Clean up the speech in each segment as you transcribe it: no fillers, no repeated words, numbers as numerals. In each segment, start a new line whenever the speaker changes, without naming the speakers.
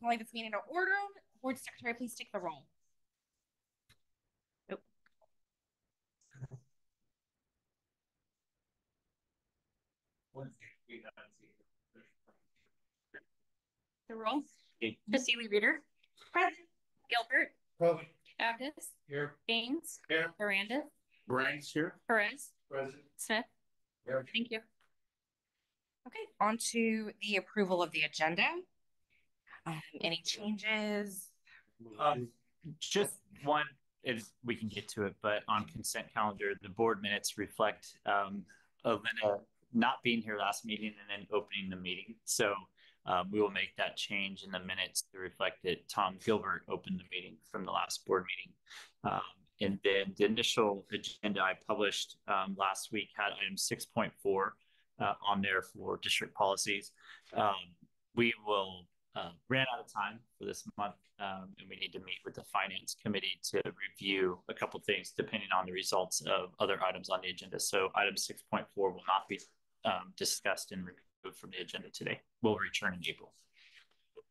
calling this meeting to order. Board Secretary, please take the roll. Nope. The roll. Trustee Reader. Present. Gilbert.
Present.
Agnes.
Here.
Baines.
Here.
Miranda.
Brains here.
Perez.
Present.
Smith.
Here.
Thank you. Okay, on to the approval of the agenda. Any changes?
Just one, is we can get to it, but on consent calendar, the board minutes reflect Elena not being here last meeting and then opening the meeting. So we will make that change in the minutes to reflect that Tom Gilbert opened the meeting from the last board meeting. And then the initial agenda I published last week had item 6.4 on there for district policies. We will ran out of time for this month, and we need to meet with the finance committee to review a couple things depending on the results of other items on the agenda. So item 6.4 will not be discussed and removed from the agenda today. We'll return in April.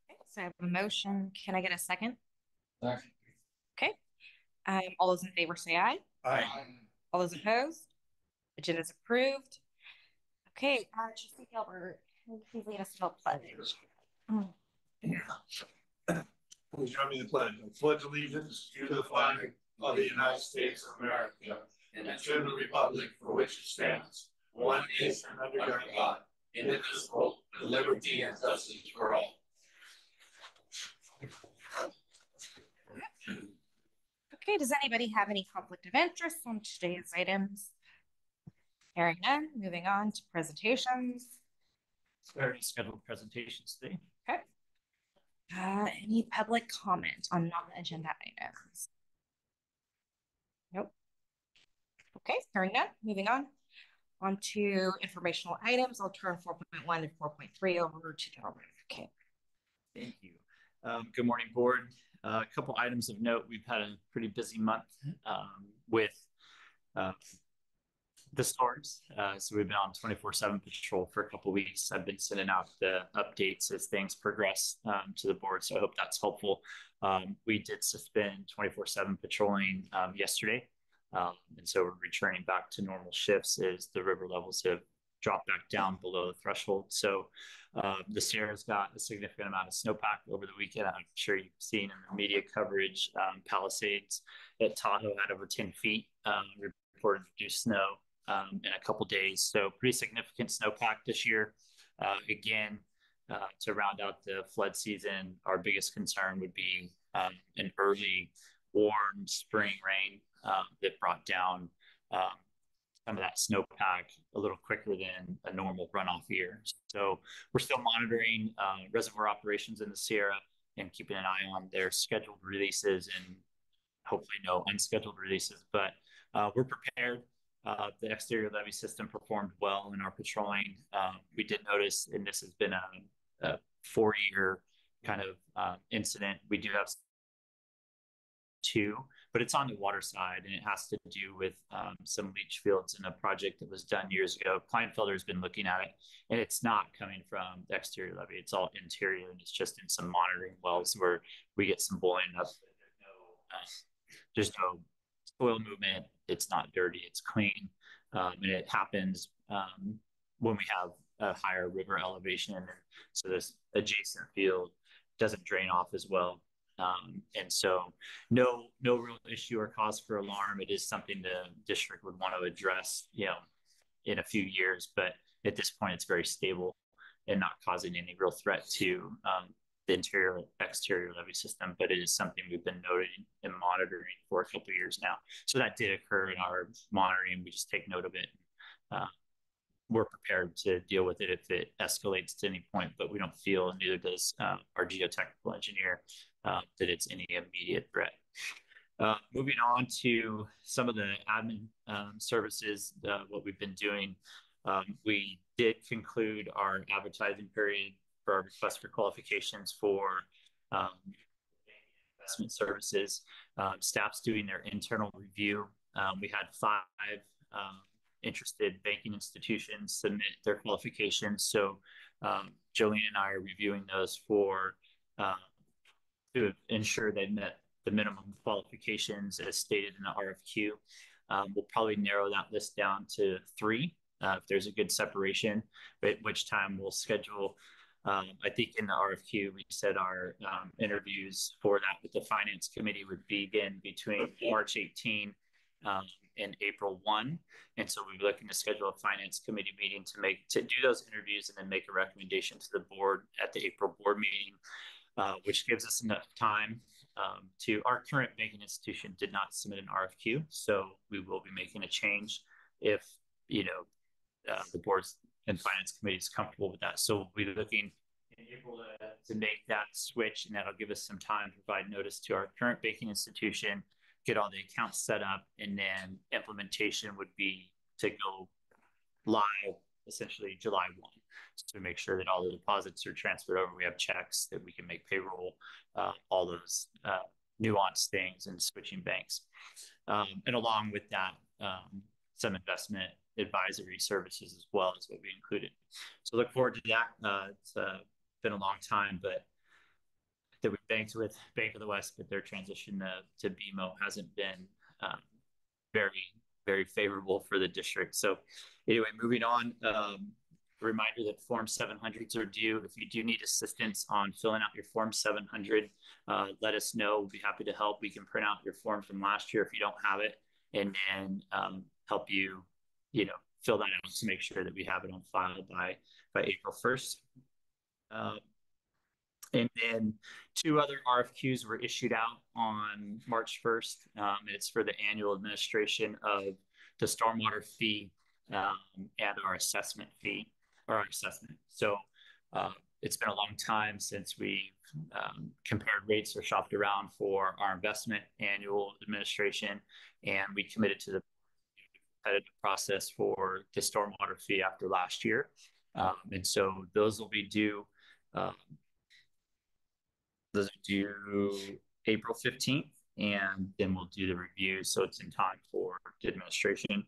Okay, so I have a motion. Can I get a second?
Second.
Okay. All those in favor say aye.
Aye.
All those opposed? Agenda is approved. Okay, Trustee Gilbert, please lead us to the pledge.
Please join me in the pledge. I pledge allegiance to the flag of the United States of America and to the republic for which it stands, one nation under God, indivisible, with liberty and justice for all.
Okay, does anybody have any conflict of interest on today's items? Hearing none, moving on to presentations.
There are scheduled presentations today.
Okay. Any public comment on non-agenda items? Nope. Okay, hearing none, moving on. On to informational items. I'll turn 4.1 and 4.3 over to General. Okay.
Thank you. Good morning, board. A couple items of note. We've had a pretty busy month with the storms. So we've been on 24/7 patrol for a couple of weeks. I've been sending out the updates as things progress to the board. So I hope that's helpful. We did suspend 24/7 patrolling yesterday. And so we're returning back to normal shifts as the river levels have dropped back down below the threshold. So the Sierra's got a significant amount of snowpack over the weekend. I'm sure you've seen in the media coverage. Palisades at Tahoe had over 10 feet reported reduced snow in a couple days. So pretty significant snowpack this year. Again, to round out the flood season, our biggest concern would be an early warm spring rain that brought down some of that snowpack a little quicker than a normal runoff year. So we're still monitoring reservoir operations in the Sierra and keeping an eye on their scheduled releases and hopefully no unscheduled releases, but we're prepared. The exterior levee system performed well in our patrolling. We did notice, and this has been a 4-year kind of incident. We do have two, but it's on the water side, and it has to do with some leach fields in a project that was done years ago. Kleinfelder has been looking at it, and it's not coming from the exterior levee. It's all interior, and it's just in some monitoring wells where we get some boiling up. There's no soil movement. It's not dirty. It's clean, and it happens when we have a higher river elevation, and so this adjacent field doesn't drain off as well. And so no real issue or cause for alarm. It is something the district would want to address, in a few years, but at this point it's very stable and not causing any real threat to the interior exterior levee system, but it is something we've been noting and monitoring for a couple of years now. So that did occur in our monitoring. We just take note of it. We're prepared to deal with it if it escalates to any point, but we don't feel, and neither does our geotechnical engineer, that it's any immediate threat. Moving on to some of the admin services, what we've been doing. We did conclude our advertising period for our request for qualifications for investment services. Staff's doing their internal review. We had 5 interested banking institutions submit their qualifications. So Jolene and I are reviewing those for to ensure they met the minimum qualifications as stated in the RFQ. We'll probably narrow that list down to 3 if there's a good separation, at which time we'll schedule. I think in the RFQ, we said our interviews for that with the finance committee would begin between March 18 and April 1. And so we'll be looking to schedule a finance committee meeting to do those interviews and then make a recommendation to the board at the April board meeting, which gives us enough time our current banking institution did not submit an RFQ. So we will be making a change if, the board's and finance committee is comfortable with that. So we'll be looking in April to make that switch, and that'll give us some time to provide notice to our current banking institution, get all the accounts set up, and then implementation would be to go live essentially July 1. So to make sure that all the deposits are transferred over, we have checks that we can make payroll, all those nuanced things and switching banks. And along with that, some investment advisory services as well as what we included. So look forward to that. It's been a long time, but that we've banked with Bank of the West, but their transition to BMO hasn't been very, very favorable for the district. So anyway, moving on, reminder that Form 700s are due. If you do need assistance on filling out your Form 700, let us know. We'll be happy to help. We can print out your form from last year if you don't have it, and then help you, fill that out to make sure that we have it on file by April 1st. And then 2 other RFQs were issued out on March 1st. It's for the annual administration of the stormwater fee and our assessment fee, or our assessment. So it's been a long time since we've compared rates or shopped around for our investment annual administration, and we committed to the competitive process for the stormwater fee after last year. And so those will be due. Those are due April 15th, and then we'll do the review. So it's in time for the administration.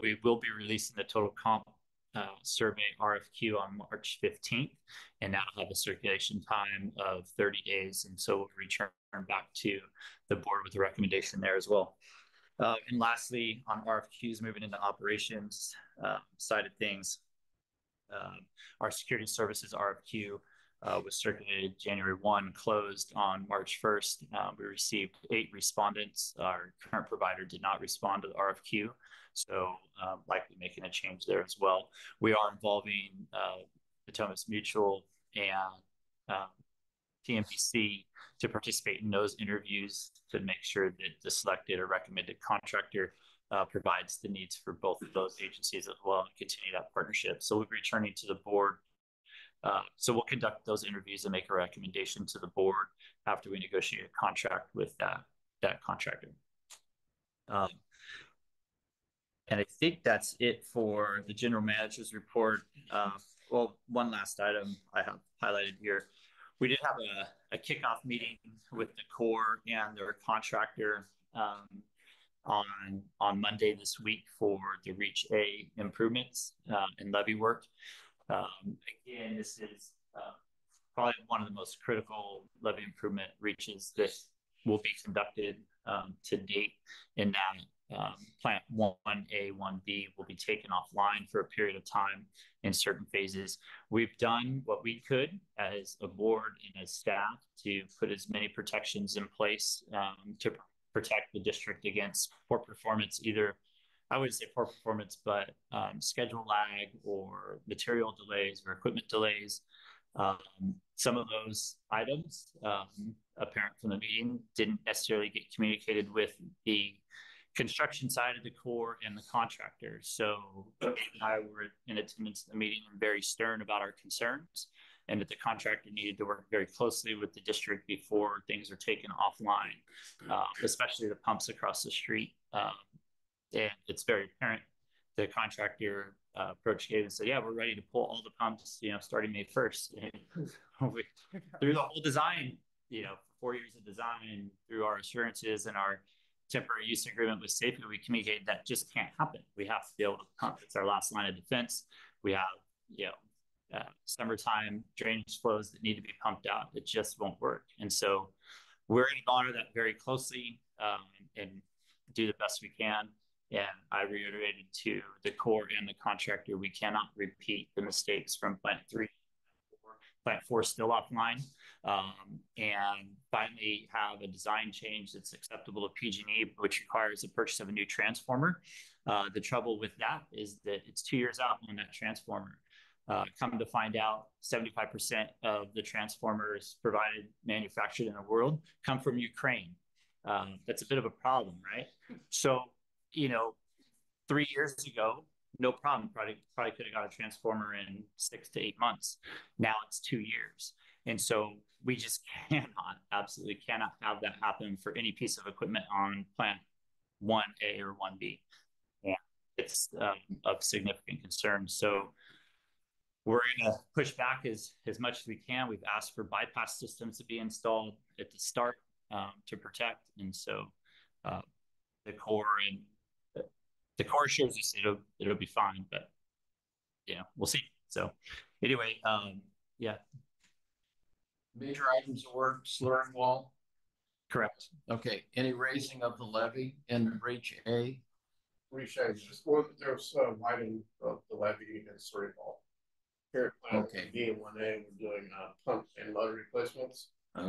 We will be releasing the total comp survey RFQ on March 15th, and that'll have a circulation time of 30 days. And so we'll return back to the board with a recommendation there as well. And lastly, on RFQs, moving into operations side of things, our security services RFQ was circulated January 1, closed on March 1st. We received 8 respondents. Our current provider did not respond to the RFQ, so likely making a change there as well. We are involving Potomac Mutual and TMPC to participate in those interviews to make sure that the selected or recommended contractor provides the needs for both of those agencies as well and continue that partnership. So we'll be returning to the board. So we'll conduct those interviews and make a recommendation to the board after we negotiate a contract with that contractor. And I think that's it for the general manager's report. Well, one last item I have highlighted here. We did have a kickoff meeting with the Corps and their contractor on Monday this week for the Reach A improvements and levee work. Again, this is probably one of the most critical levee improvement reaches that will be conducted to date, in that plant 1A, 1B will be taken offline for a period of time in certain phases. We've done what we could as a board and as staff to put as many protections in place to protect the district against poor performance, either, I wouldn't say poor performance, but schedule lag or material delays or equipment delays. Some of those items, apparent from the meeting, didn't necessarily get communicated with the construction side of the Corps and the contractor. So I were in attendance at the meeting and very stern about our concerns, and that the contractor needed to work very closely with the district before things are taken offline, especially the pumps across the street. And it's very apparent. The contractor approached Gabe and said, yeah, we're ready to pull all the pumps, starting May 1st. And through the whole design, 4 years of design, through our assurances and our temporary use agreement with safety, we communicated that just can't happen. We have to be able to pump. It's our last line of defense. We have, summertime drainage flows that need to be pumped out. It just won't work. And so we're going to monitor that very closely and do the best we can. And I reiterated to the Corps and the contractor, we cannot repeat the mistakes from Plant 3. Plant 4 still offline, and finally have a design change that's acceptable to PG&E, which requires the purchase of a new transformer. The trouble with that is that it's 2 years out on that transformer. Come to find out, 75% of the transformers provided, manufactured in the world come from Ukraine. That's a bit of a problem, right? So, 3 years ago, no problem. Probably could have got a transformer in 6 to 8 months. Now it's 2 years. And so we just absolutely cannot have that happen for any piece of equipment on Plant 1A or 1B. Yeah, it's of significant concern. So we're going to push back as much as we can. We've asked for bypass systems to be installed at the start to protect. And so the Corps shows us it'll be fine, but we'll see. So anyway, yeah.
Major items of work, slurring wall.
Correct.
Okay. Any raising of the levee in Breach A?
Breach A, just there's widening of the levee and slurring wall. Here at Plant B and 1A, we're doing pump and motor replacements. At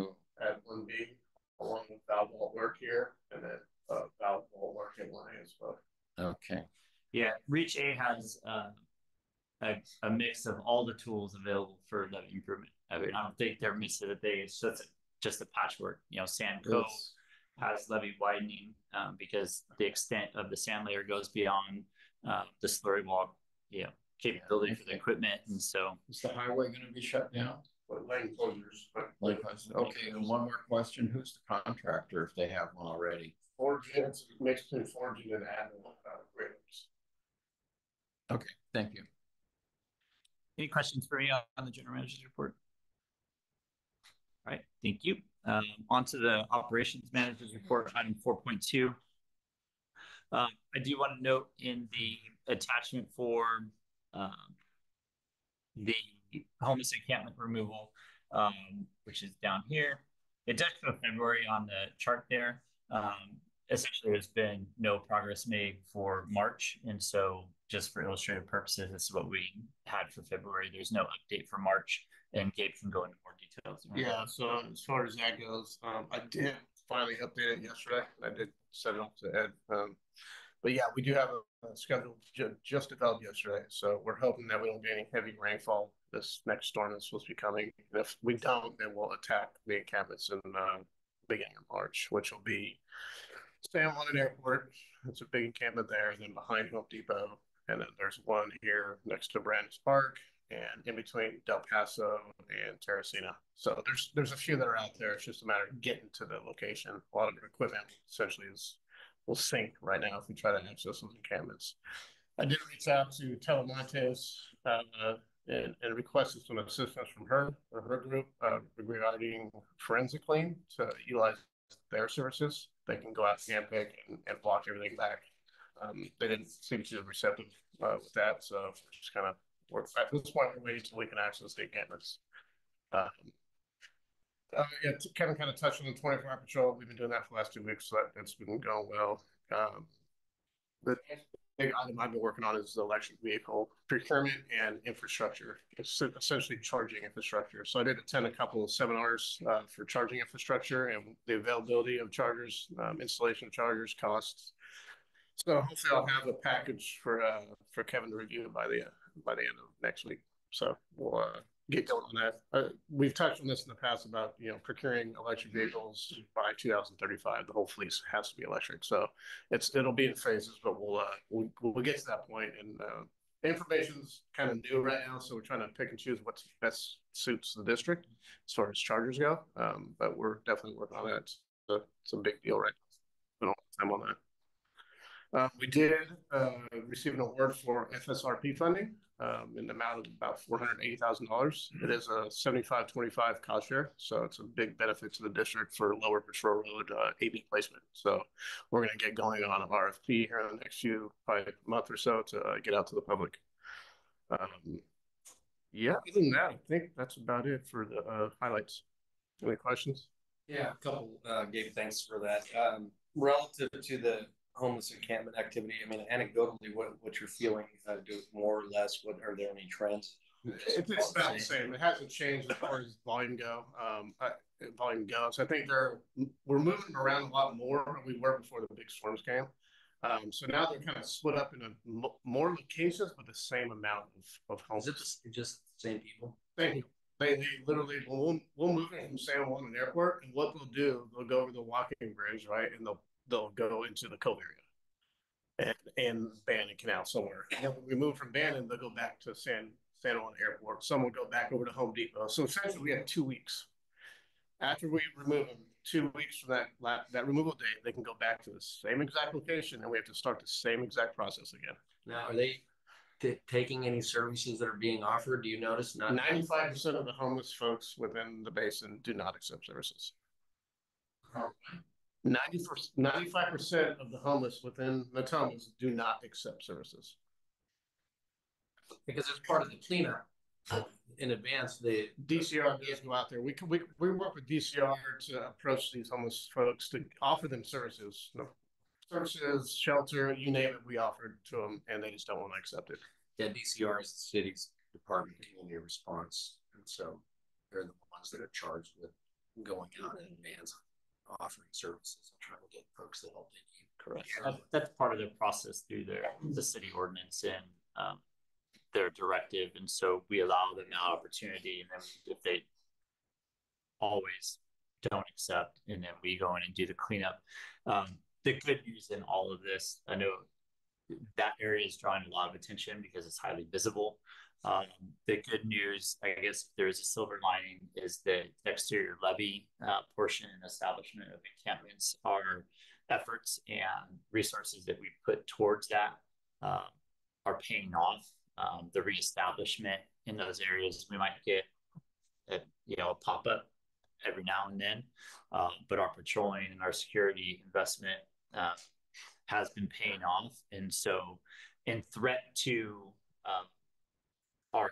1B, along with valve vault work here, and then valve vault work in 1A as well.
Okay.
Yeah, Reach A has a mix of all the tools available for levee improvement. I mean, I don't think they're missing a thing. It's just a patchwork. Sandco has levee widening because the extent of the sand layer goes beyond the slurry wall, capability for the equipment, and so
is the highway going to be shut down?
Lane closures.
Okay, and one more question: who's the contractor if they have one already?
Forging, it's a mix between forging and admiral graders.
Okay, thank you.
Any questions for me on the general manager's report? All right, thank you. On to the operations manager's report, item 4.2. I do want to note in the attachment for the homeless encampment removal, which is down here. It does show February on the chart there. Essentially, there's been no progress made for March. And so just for illustrative purposes, this is what we had for February. There's no update for March, and Gabe can go into more details.
Yeah, so as far as that goes, I did finally update it yesterday. I did set it up to Ed. But yeah, we do have a schedule just developed yesterday. So we're hoping that we don't get any heavy rainfall this next storm that's supposed to be coming. And if we don't, then we'll attack the encampments in the beginning of March, which will be San Juan Airport. It's a big encampment there, then behind Home Depot. And then there's one here next to Brandis Park and in between Del Paso and Terracina. So there's a few that are out there. It's just a matter of getting to the location. A lot of the equipment essentially will sink right now if we try to access those encampments. I did reach out to Telemontes and requested some assistance from her or her group regarding forensically to utilize their services. They can go out and hand pick and block everything back. They didn't seem too receptive with that, so just kind of at this point we're waiting until we can access the encampments. Yeah, to kind of touch on the 24-hour patrol. We've been doing that for the last 2 weeks, so that's been going well. The big item I've been working on is the electric vehicle procurement and infrastructure. It's essentially charging infrastructure. So I did attend a couple of seminars for charging infrastructure and the availability of chargers, installation of chargers, costs. So hopefully I'll have a package for Kevin to review by the end of next week. So we'll get going on that. We've touched on this in the past about procuring electric vehicles by 2035. The whole fleet has to be electric, so it'll be in phases, but we'll get to that point. And information's kind of new right now, so we're trying to pick and choose what best suits the district as far as chargers go. But we're definitely working on that. It's a big deal right now. Spent a lot of time on that. We did receive an award for FSRP funding in the amount of about $480,000. It is a 75-25 cost share, so it's a big benefit to the district for Lower Patrol Road AV placement. So we're going to get going on an RFP here in the next probably month or so to get out to the public.
Yeah, other than that, I think that's about it for the highlights. Any questions?
Yeah, a couple, Gabe, thanks for that. Relative to the homeless encampment activity, I mean, anecdotally, what you're feeling, do more or less, what are there any trends?
It's about the same. It hasn't changed as far as volume goes. I think we're moving around a lot more than we were before the big storms came. So now they're kind of split up into more locations with the same amount of homes.
Is it just the same people?
Thank you. They literally we'll move it from San Juan Airport, and what they'll do, they'll go over the walking bridge, right, and they'll go into the Cove area and Bannon Canal somewhere. And then when we move from Bannon, they'll go back to San Juan Airport. Some will go back over to Home Depot. So essentially, we have 2 weeks. After we remove them, 2 weeks from that removal date, they can go back to the same exact location, and we have to start the same exact process again.
Now, are they taking any services that are being offered? Do you notice?
95% of the homeless folks within the basin do not accept services. 95% of the homeless within Natomas do not accept services.
Because it's part of the cleanup in advance. The
DCR does go out there. We work with DCR to approach these homeless folks to offer them services. Services, shelter, you name it, we offered to them, and they just don't want to accept it.
Yeah, DCR is the city's Department of Community Response, and so they're the ones that are charged with going out in advance, offering services and trying to get folks the help they need.
Correct. That's part of their process through the city ordinance and their directive, and so we allow them that opportunity, and then if they always don't accept, and then we go in and do the cleanup. The good news in all of this, I know that area is drawing a lot of attention because it's highly visible. The good news, I guess, if there is a silver lining, is the exterior levee portion and establishment of encampments. Our efforts and resources that we put towards that are paying off. The reestablishment in those areas, we might get a pop-up every now and then, but our patrolling and our security investment has been paying off. And so in threat to our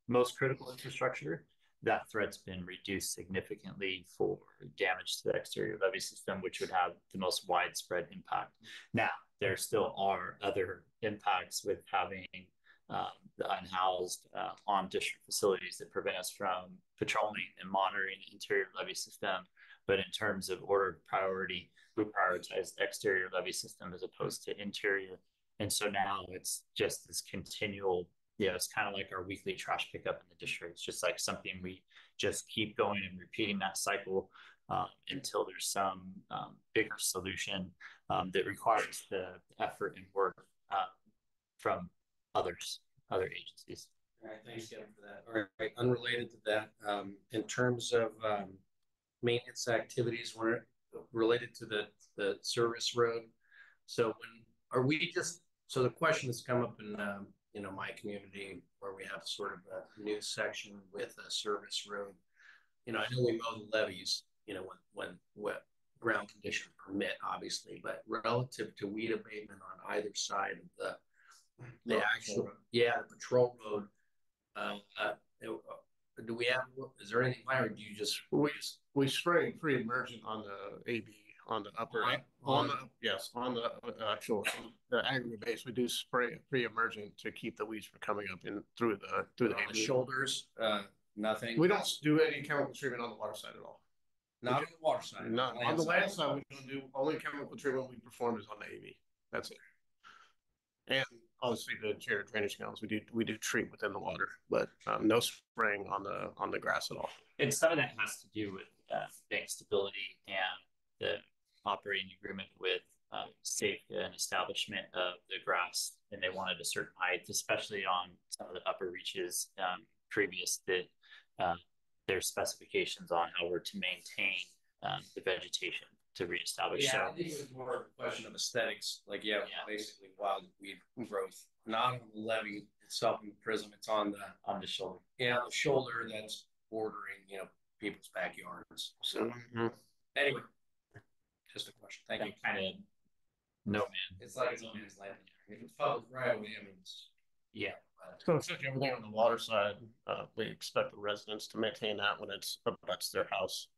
most critical infrastructure, that threat's been reduced significantly for damage to the exterior levee system, which would have the most widespread impact. Now, there still are other impacts with having the unhoused on district facilities that prevent us from patrolling and monitoring the interior levee system. But in terms of order of priority, we prioritize the exterior levee system as opposed to interior. And so now it's just this continual, it's kind of like our weekly trash pickup in the district. It's just like something we just keep going and repeating that cycle until there's some bigger solution that requires the effort and work from other agencies.
All right, thanks, Kevin, for that. All right, unrelated to that, in terms of maintenance activities related to the service road. So so the question that's come up in my community where we have sort of a new section with a service road. I know we mow the levees, when wet ground conditions permit, obviously, but relative to weed abatement on either side of the actual, the patrol road, do we have? Is there anything higher? Or do you just
we spray pre-emergent on the AB on the upper on the actual the aggregate base? We do spray pre-emergent to keep the weeds from coming up in through the AB.
Shoulders. Nothing.
We don't do any chemical treatment on the water side at all.
Not on the water side.
Not on the land side. We don't do only chemical treatment we perform is on the AB. That's it. And obviously the interior drainage canals we do treat within the water, but no spraying on the grass at all.
And some of that has to do with bank stability and the operating agreement with safe and establishment of the grass, and they wanted a certain height, especially on some of the upper reaches previous that there's specifications on how we're to maintain the vegetation to reestablish.
Yeah, I think it was more of a question of aesthetics. Basically wild weed growth, not on the levee itself in the prism. It's on the shoulder. Yeah, the shoulder that's bordering, people's backyards. So anyway, just a question. Thank you.
Kind of no man.
It's like it's on his land. If it's public right away, I mean,
Yeah.
So it's like everything on the water side, we expect the residents to maintain that when that's their house.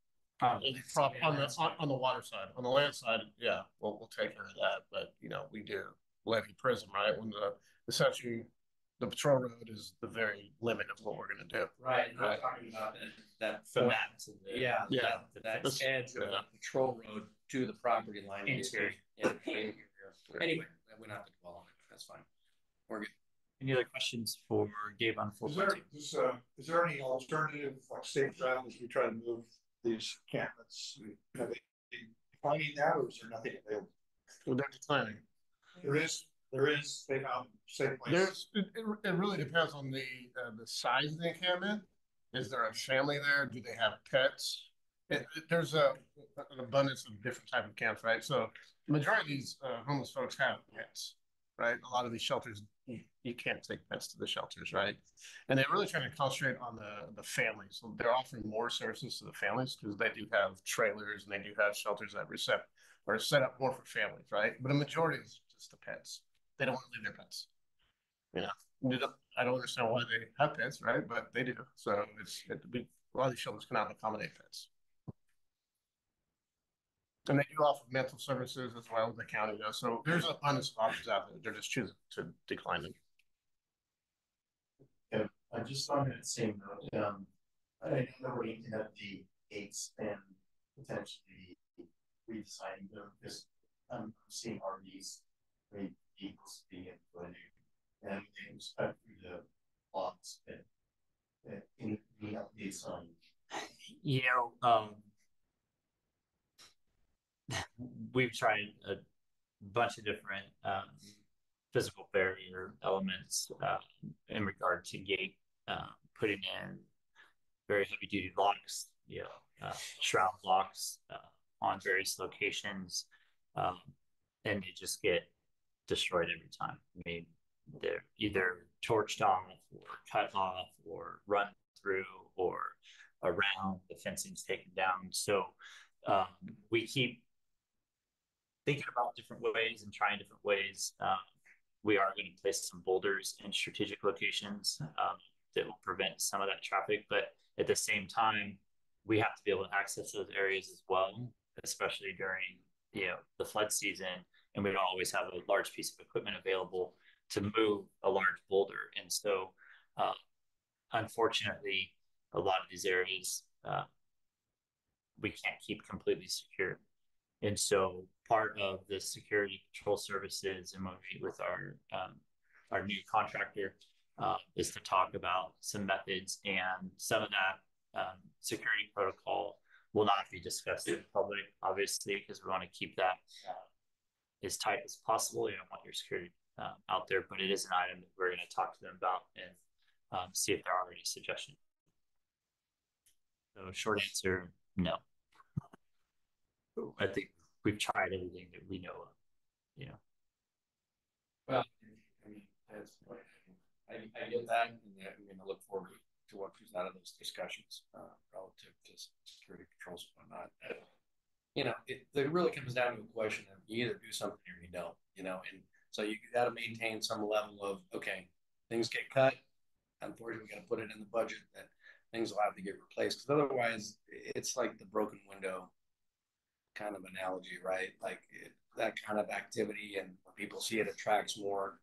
On the water side, on the land side, yeah, we'll take care of that, but we do levy prism, right? When essentially the patrol road is the very limit of what we're gonna do.
Right, and I'm talking about that
From
point,
that to the
yeah,
Yeah.
that edge of the patrol road to the property line.
Interior.
Anyway, we don't have to dwell on it, that's fine. We're good.
Any other questions for Gabe on
Is
4.2?
there any alternative, like safe route as we try to move these encampments? Are they finding that, or is there nothing available?
Well, they're declining.
There is, they found safe places.
It really depends on the size of the encampment. Is there a family there? Do they have pets? There's an abundance of different type of camps, right? So the majority of these homeless folks have pets, right? A lot of these shelters, you can't take pets to the shelters, right? And they're really trying to concentrate on the families. So they're offering more services to the families because they do have trailers and they do have shelters that are set up more for families, right? But a majority is just the pets. They don't want to leave their pets. I don't understand why they have pets, right? But they do. So a lot of these shelters cannot accommodate pets. And they do offer mental services as well as the county does. So there's an abundance of options out there. They're just choosing to decline them.
Yeah, just on that same note, I know we're looking at the gates and potentially redesigning them because I'm seeing RVs, vehicles being inflated and things cut through the lots. Any updates on?
We've tried a bunch of different physical barrier elements in regard to gate, putting in very heavy duty locks, shroud locks on various locations, and they just get destroyed every time. I mean, they're either torched off or cut off or run through or around, the fencing's taken down. So we keep thinking about different ways and trying different ways. We are going to place some boulders in strategic locations that will prevent some of that traffic. But at the same time, we have to be able to access those areas as well, especially during the flood season. And we don't always have a large piece of equipment available to move a large boulder. And so, unfortunately, a lot of these areas we can't keep completely secure. And so part of the security patrol services and when we meet with our new contractor is to talk about some methods, and some of that security protocol will not be discussed in public, obviously, because we want to keep that as tight as possible. You don't want your security out there, but it is an item that we're going to talk to them about and see if there are any suggestions. So short answer, no. I think we've tried everything that we know of,
Well, I mean, I get that, and I'm going to look forward to what comes out of those discussions relative to security controls and whatnot. It really comes down to a question of you either do something or you don't, and so you got to maintain some level of, okay, things get cut. Unfortunately, we got to put it in the budget that things will have to get replaced, because otherwise it's like the broken window kind of analogy, right? Like that kind of activity, and when people see it, attracts more,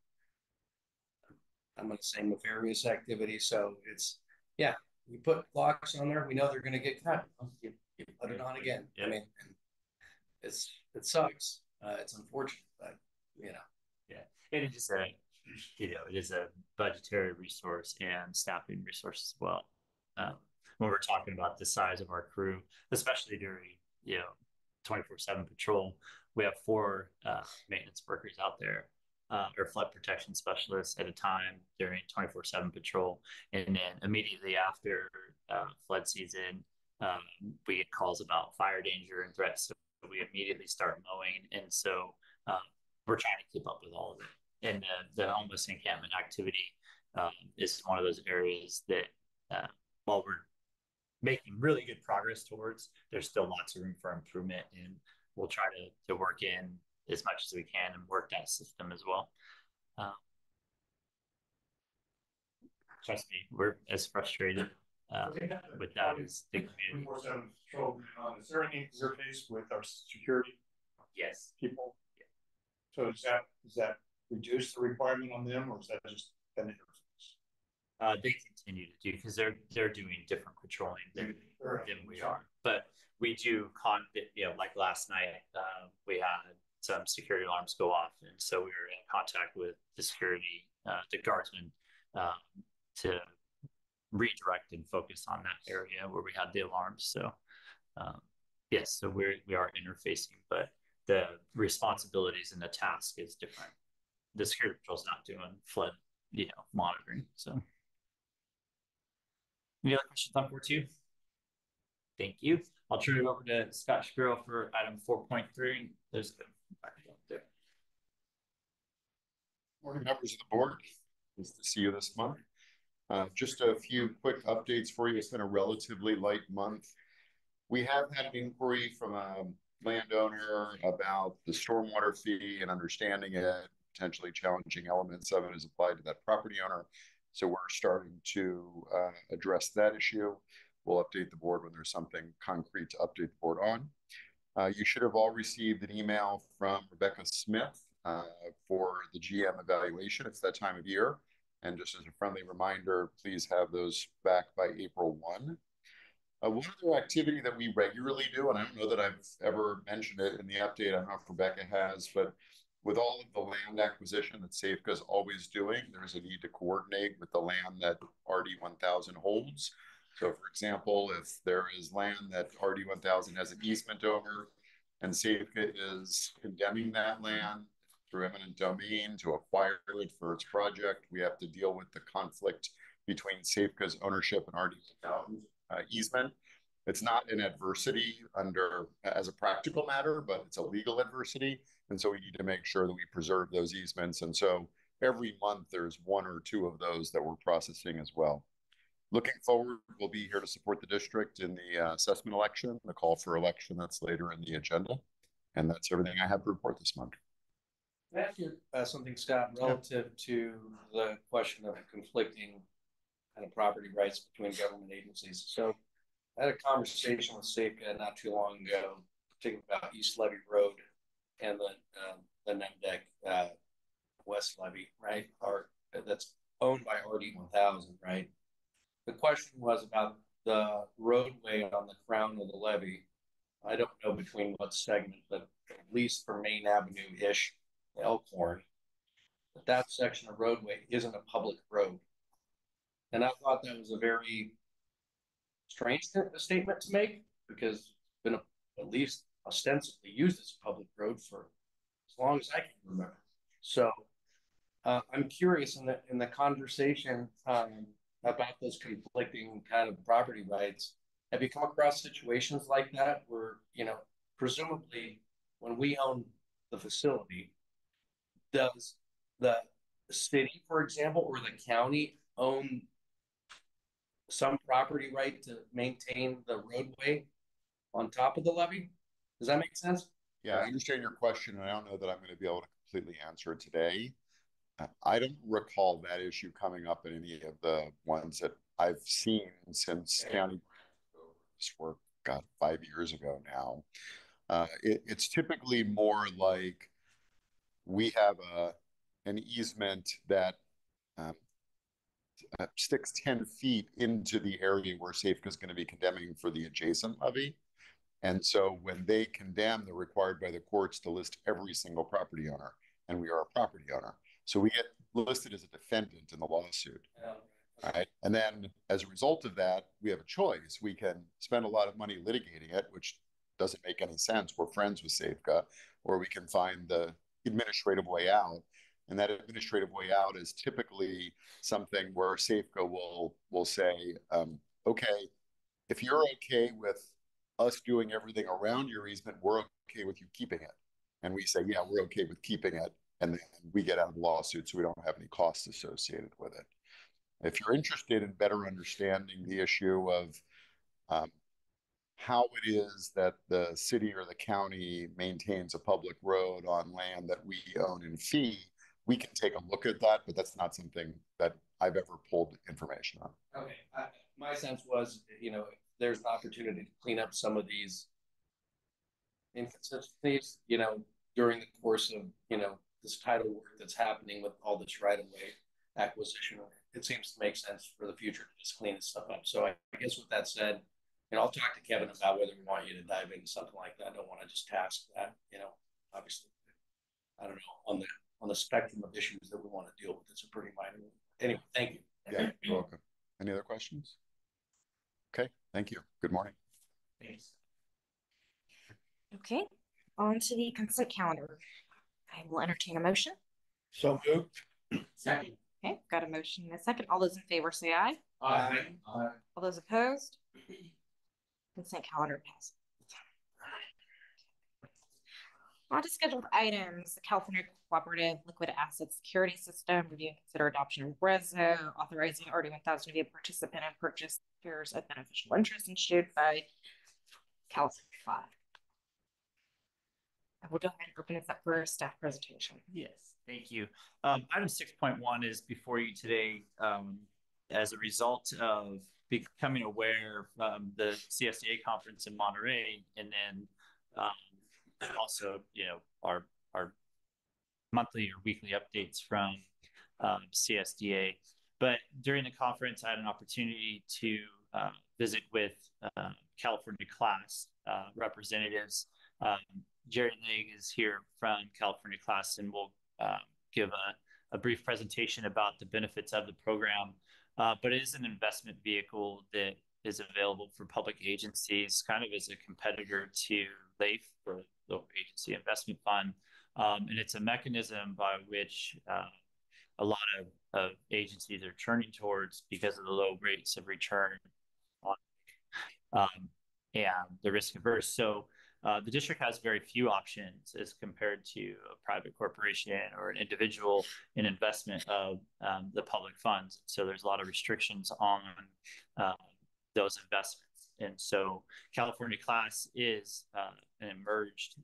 I'm going to say, nefarious activity. So you put locks on there, we know they're going to get cut. You put it on again.
Yeah.
I mean, it sucks. It's unfortunate, but
yeah, and it is a budgetary resource and staffing resource as well. When we're talking about the size of our crew, especially during 24/7 patrol, we have 4 maintenance workers out there, or flood protection specialists at a time during 24/7 patrol, and then immediately after flood season, we get calls about fire danger and threats, so we immediately start mowing. And so we're trying to keep up with all of it. And the homeless encampment activity is one of those areas that while we're making really good progress towards, there's still lots of room for improvement, and we'll try to work in as much as we can and work that system as well. trust me, we're as frustrated with that as the community.
24/7 patrol. Is there any interface with our security
Yes.
people? Yeah. So does that reduce the requirement on them, or is that just an interface?
They continue to do because they're doing different patrolling than we are. But we do like last night, we had some security alarms go off, and so we were in contact with the security, the guardsmen, to redirect and focus on that area where we had the alarms. So yes, so we are interfacing, but the responsibilities and the task is different. The security patrol is not doing flood, monitoring. So any other questions on 4.2? Thank you. I'll turn it over to Scott Shapiro for item 4.3. There's the back up there.
Morning, members of the board. Nice to see you this month. Just a few quick updates for you. It's been a relatively light month. We have had an inquiry from a landowner about the stormwater fee and understanding it, potentially challenging elements of it as applied to that property owner. So we're starting to address that issue. We'll update the board when there's something concrete to update the board on. You should have all received an email from Rebecca Smith for the GM evaluation. It's that time of year. And just as a friendly reminder, please have those back by April 1. One other activity that we regularly do, and I don't know that I've ever mentioned it in the update, I don't know if Rebecca has, but with all of the land acquisition that SAFCA is always doing, there's a need to coordinate with the land that RD 1000 holds. So for example, if there is land that RD 1000 has an easement over and SAFCA is condemning that land through eminent domain to acquire it for its project, we have to deal with the conflict between SAFCA's ownership and RD 1000 easement. It's not an adversity as a practical matter, but it's a legal adversity. And so we need to make sure that we preserve those easements. And so every month there's one or two of those that we're processing as well. Looking forward, we'll be here to support the district in the assessment election, the call for election that's later in the agenda. And that's everything I have to report this month.
Can I ask you something, Scott, relative to the question of conflicting kind of property rights between government agencies? So I had a conversation with SAFCA not too long ago, particularly about East Levy Road and the NEMDEC West Levy, right? That's owned by RD 1000, right? The question was about the roadway on the crown of the levee. I don't know between what segment, but at least for Main Avenue-ish, Elkhorn, that section of roadway isn't a public road. And I thought that was a very strange statement to make, because it's been at least ostensibly used as a public road for as long as I can remember. So I'm curious in the conversation about those conflicting kind of property rights. Have you come across situations like that where, presumably when we own the facility, does the city, for example, or the county own some property right to maintain the roadway on top of the levee? Does that make sense?
Yeah, I understand your question, and I don't know that I'm going to be able to completely answer it today. I don't recall that issue coming up in any of the ones that I've seen since county work, God, 5 years ago now. It's typically more like we have an easement that sticks 10 feet into the area where SAFCA is going to be condemning for the adjacent levee. And so when they condemn, they're required by the courts to list every single property owner, and we are a property owner. So we get listed as a defendant in the lawsuit. All right. And then as a result of that, we have a choice. We can spend a lot of money litigating it, which doesn't make any sense. We're friends with SAFCA, or we can find the administrative way out. And that administrative way out is typically something where SAFCA will say, okay, if you're okay with us doing everything around your easement, we're okay with you keeping it. And we say, yeah, we're okay with keeping it. And then we get out of the lawsuit, so we don't have any costs associated with it. If you're interested in better understanding the issue of how it is that the city or the county maintains a public road on land that we own in fee, we can take a look at that, but that's not something that I've ever pulled information on.
Okay, my sense was, there's an opportunity to clean up some of these inconsistencies, during the course of, this title work that's happening with all this right-of-way acquisition. It seems to make sense for the future to just clean this stuff up. So I guess with that said, I'll talk to Kevin about whether we want you to dive into something like that. I don't want to just task that, obviously, I don't know, on the spectrum of issues that we want to deal with. It's a pretty minor one. Anyway, thank you.
Yeah, you're welcome. Any other questions? Okay, thank you. Good morning.
Thanks.
Okay, on to the consent calendar. I will entertain a motion.
So moved.
Second.
Okay, got a motion and a second. All those in favor say aye.
Aye.
All those opposed? Consent calendar passes. On to scheduled items, the California Cooperative Liquid Asset Security System, review and consider adoption of RESO, authorizing RD1000 to be a participant in purchase shares of beneficial interest issued by California 5. I will go ahead and open this up for a staff presentation.
Yes, thank you. Item 6.1 is before you today as a result of becoming aware of the CSDA conference in Monterey, and then also, our monthly or weekly updates from CSDA. But during the conference, I had an opportunity to visit with California class representatives. Jerry Leg is here from California class, and will give a brief presentation about the benefits of the program. But it is an investment vehicle that is available for public agencies, kind of as a competitor to LAIF, or Local Agency Investment Fund. And it's a mechanism by which a lot of agencies are turning towards because of the low rates of return on, and the risk averse. So the district has very few options as compared to a private corporation or an individual in investment of the public funds. So there's a lot of restrictions on those investments. And so California class is an emerged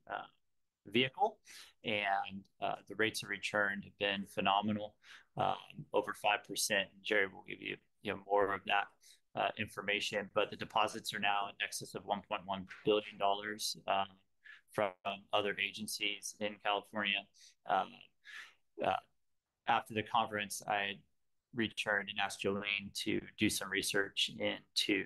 vehicle, and the rates of return have been phenomenal, over 5%. Jerry will give you, more of that information, but the deposits are now in excess of $1.1 billion from other agencies in California. After the conference, I returned and asked Jolene to do some research into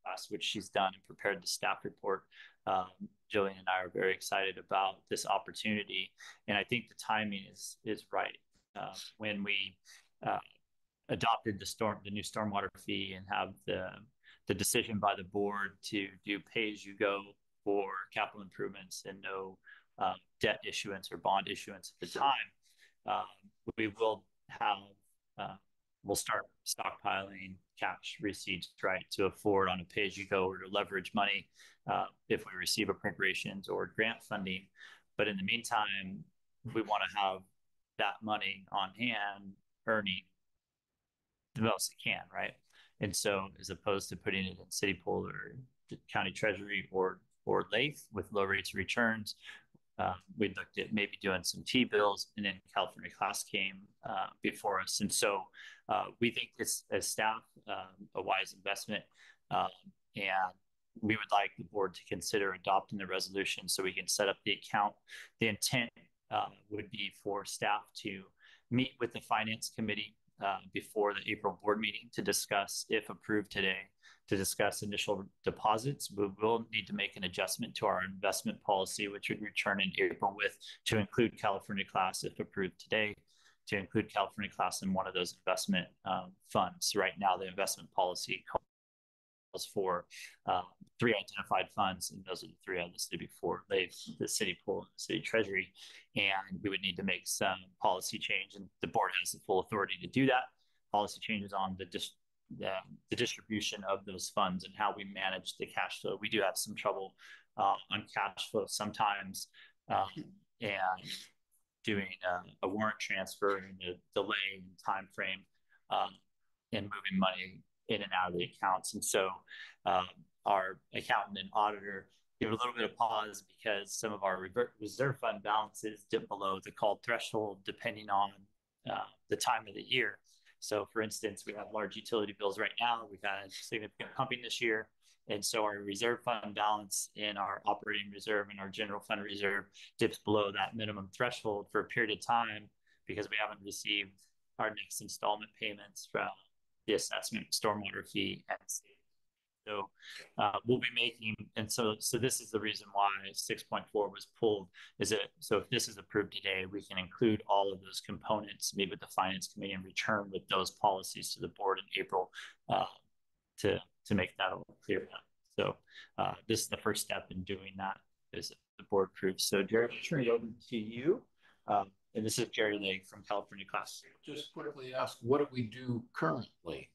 class, which she's done, and prepared the staff report. Jolene and I are very excited about this opportunity, and I think the timing is right. When we adopted the new stormwater fee and have the decision by the board to do pay-as-you-go for capital improvements and no debt issuance or bond issuance at the time, we will have we'll start stockpiling cash receipts, right, to afford on a pay-as-you-go or to leverage money if we receive appropriations or grant funding. But in the meantime, we want to have that money on hand earning the most it can, right? And so, as opposed to putting it in city pool or county treasury or LAIF with low rates of returns, we looked at maybe doing some T-bills, and then California class came before us. And so we think it's, as staff, a wise investment, and we would like the board to consider adopting the resolution so we can set up the account. The intent would be for staff to meet with the finance committee before the April board meeting to discuss, if approved today, to discuss initial deposits. We will need to make an adjustment to our investment policy, which would return in April to include California class, if approved today, to include California class in one of those investment funds. Right now, the investment policy calls for 3 identified funds, and those are the 3 I listed before: the city pool and the city treasury. And we would need to make some policy change, and the board has the full authority to do that. Policy changes on the distribution of those funds and how we manage the cash flow. We do have some trouble on cash flow sometimes, and doing a warrant transfer and the delay in time frame and moving money in and out of the accounts. And so our accountant and auditor give a little bit of pause because some of our reserve fund balances dip below the called threshold depending on the time of the year. So for instance, we have large utility bills right now. We've had significant pumping this year. And so our reserve fund balance in our operating reserve and our general fund reserve dips below that minimum threshold for a period of time because we haven't received our next installment payments from the assessment, stormwater fee, and state. So we'll be making, and so this is the reason why 6.4 was pulled. Is it so if this is approved today, we can include all of those components, meet with the finance committee, and return with those policies to the board in April to make that all clear. So this is the first step in doing that. Is the board approves. So Jerry, I'll turn it over to you. And this is Jerry Lake from California Class.
Just quickly ask, what do we do currently?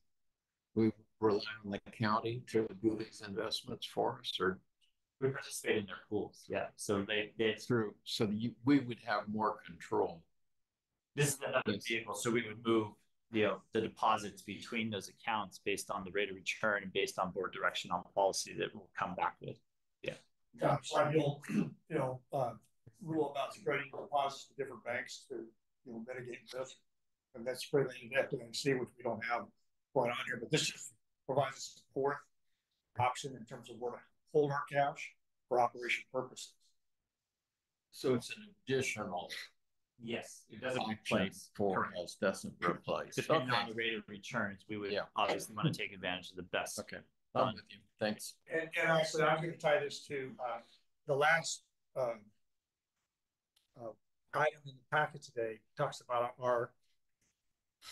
We rely on the county to do these investments for us, or
we participate in their pools. Yeah, so they
through, so we would have more control.
This is another vehicle, so we would move the deposits between those accounts based on the rate of return and based on board direction on policy that we'll come back with. Yeah.
Rule about spreading deposits to different banks to mitigate risk, and that's spreading FDIC, which we don't have going on here. But this just provides us a fourth option in terms of where to hold our cash for operation purposes.
So it's an additional.
Yes, it doesn't replace
for us. Doesn't replace.
Depending on the rate of returns, we would obviously want to take advantage of the best.
Okay, I'm with you. Thanks.
And actually, I'm going to tie this to the last item in the packet today. Talks about our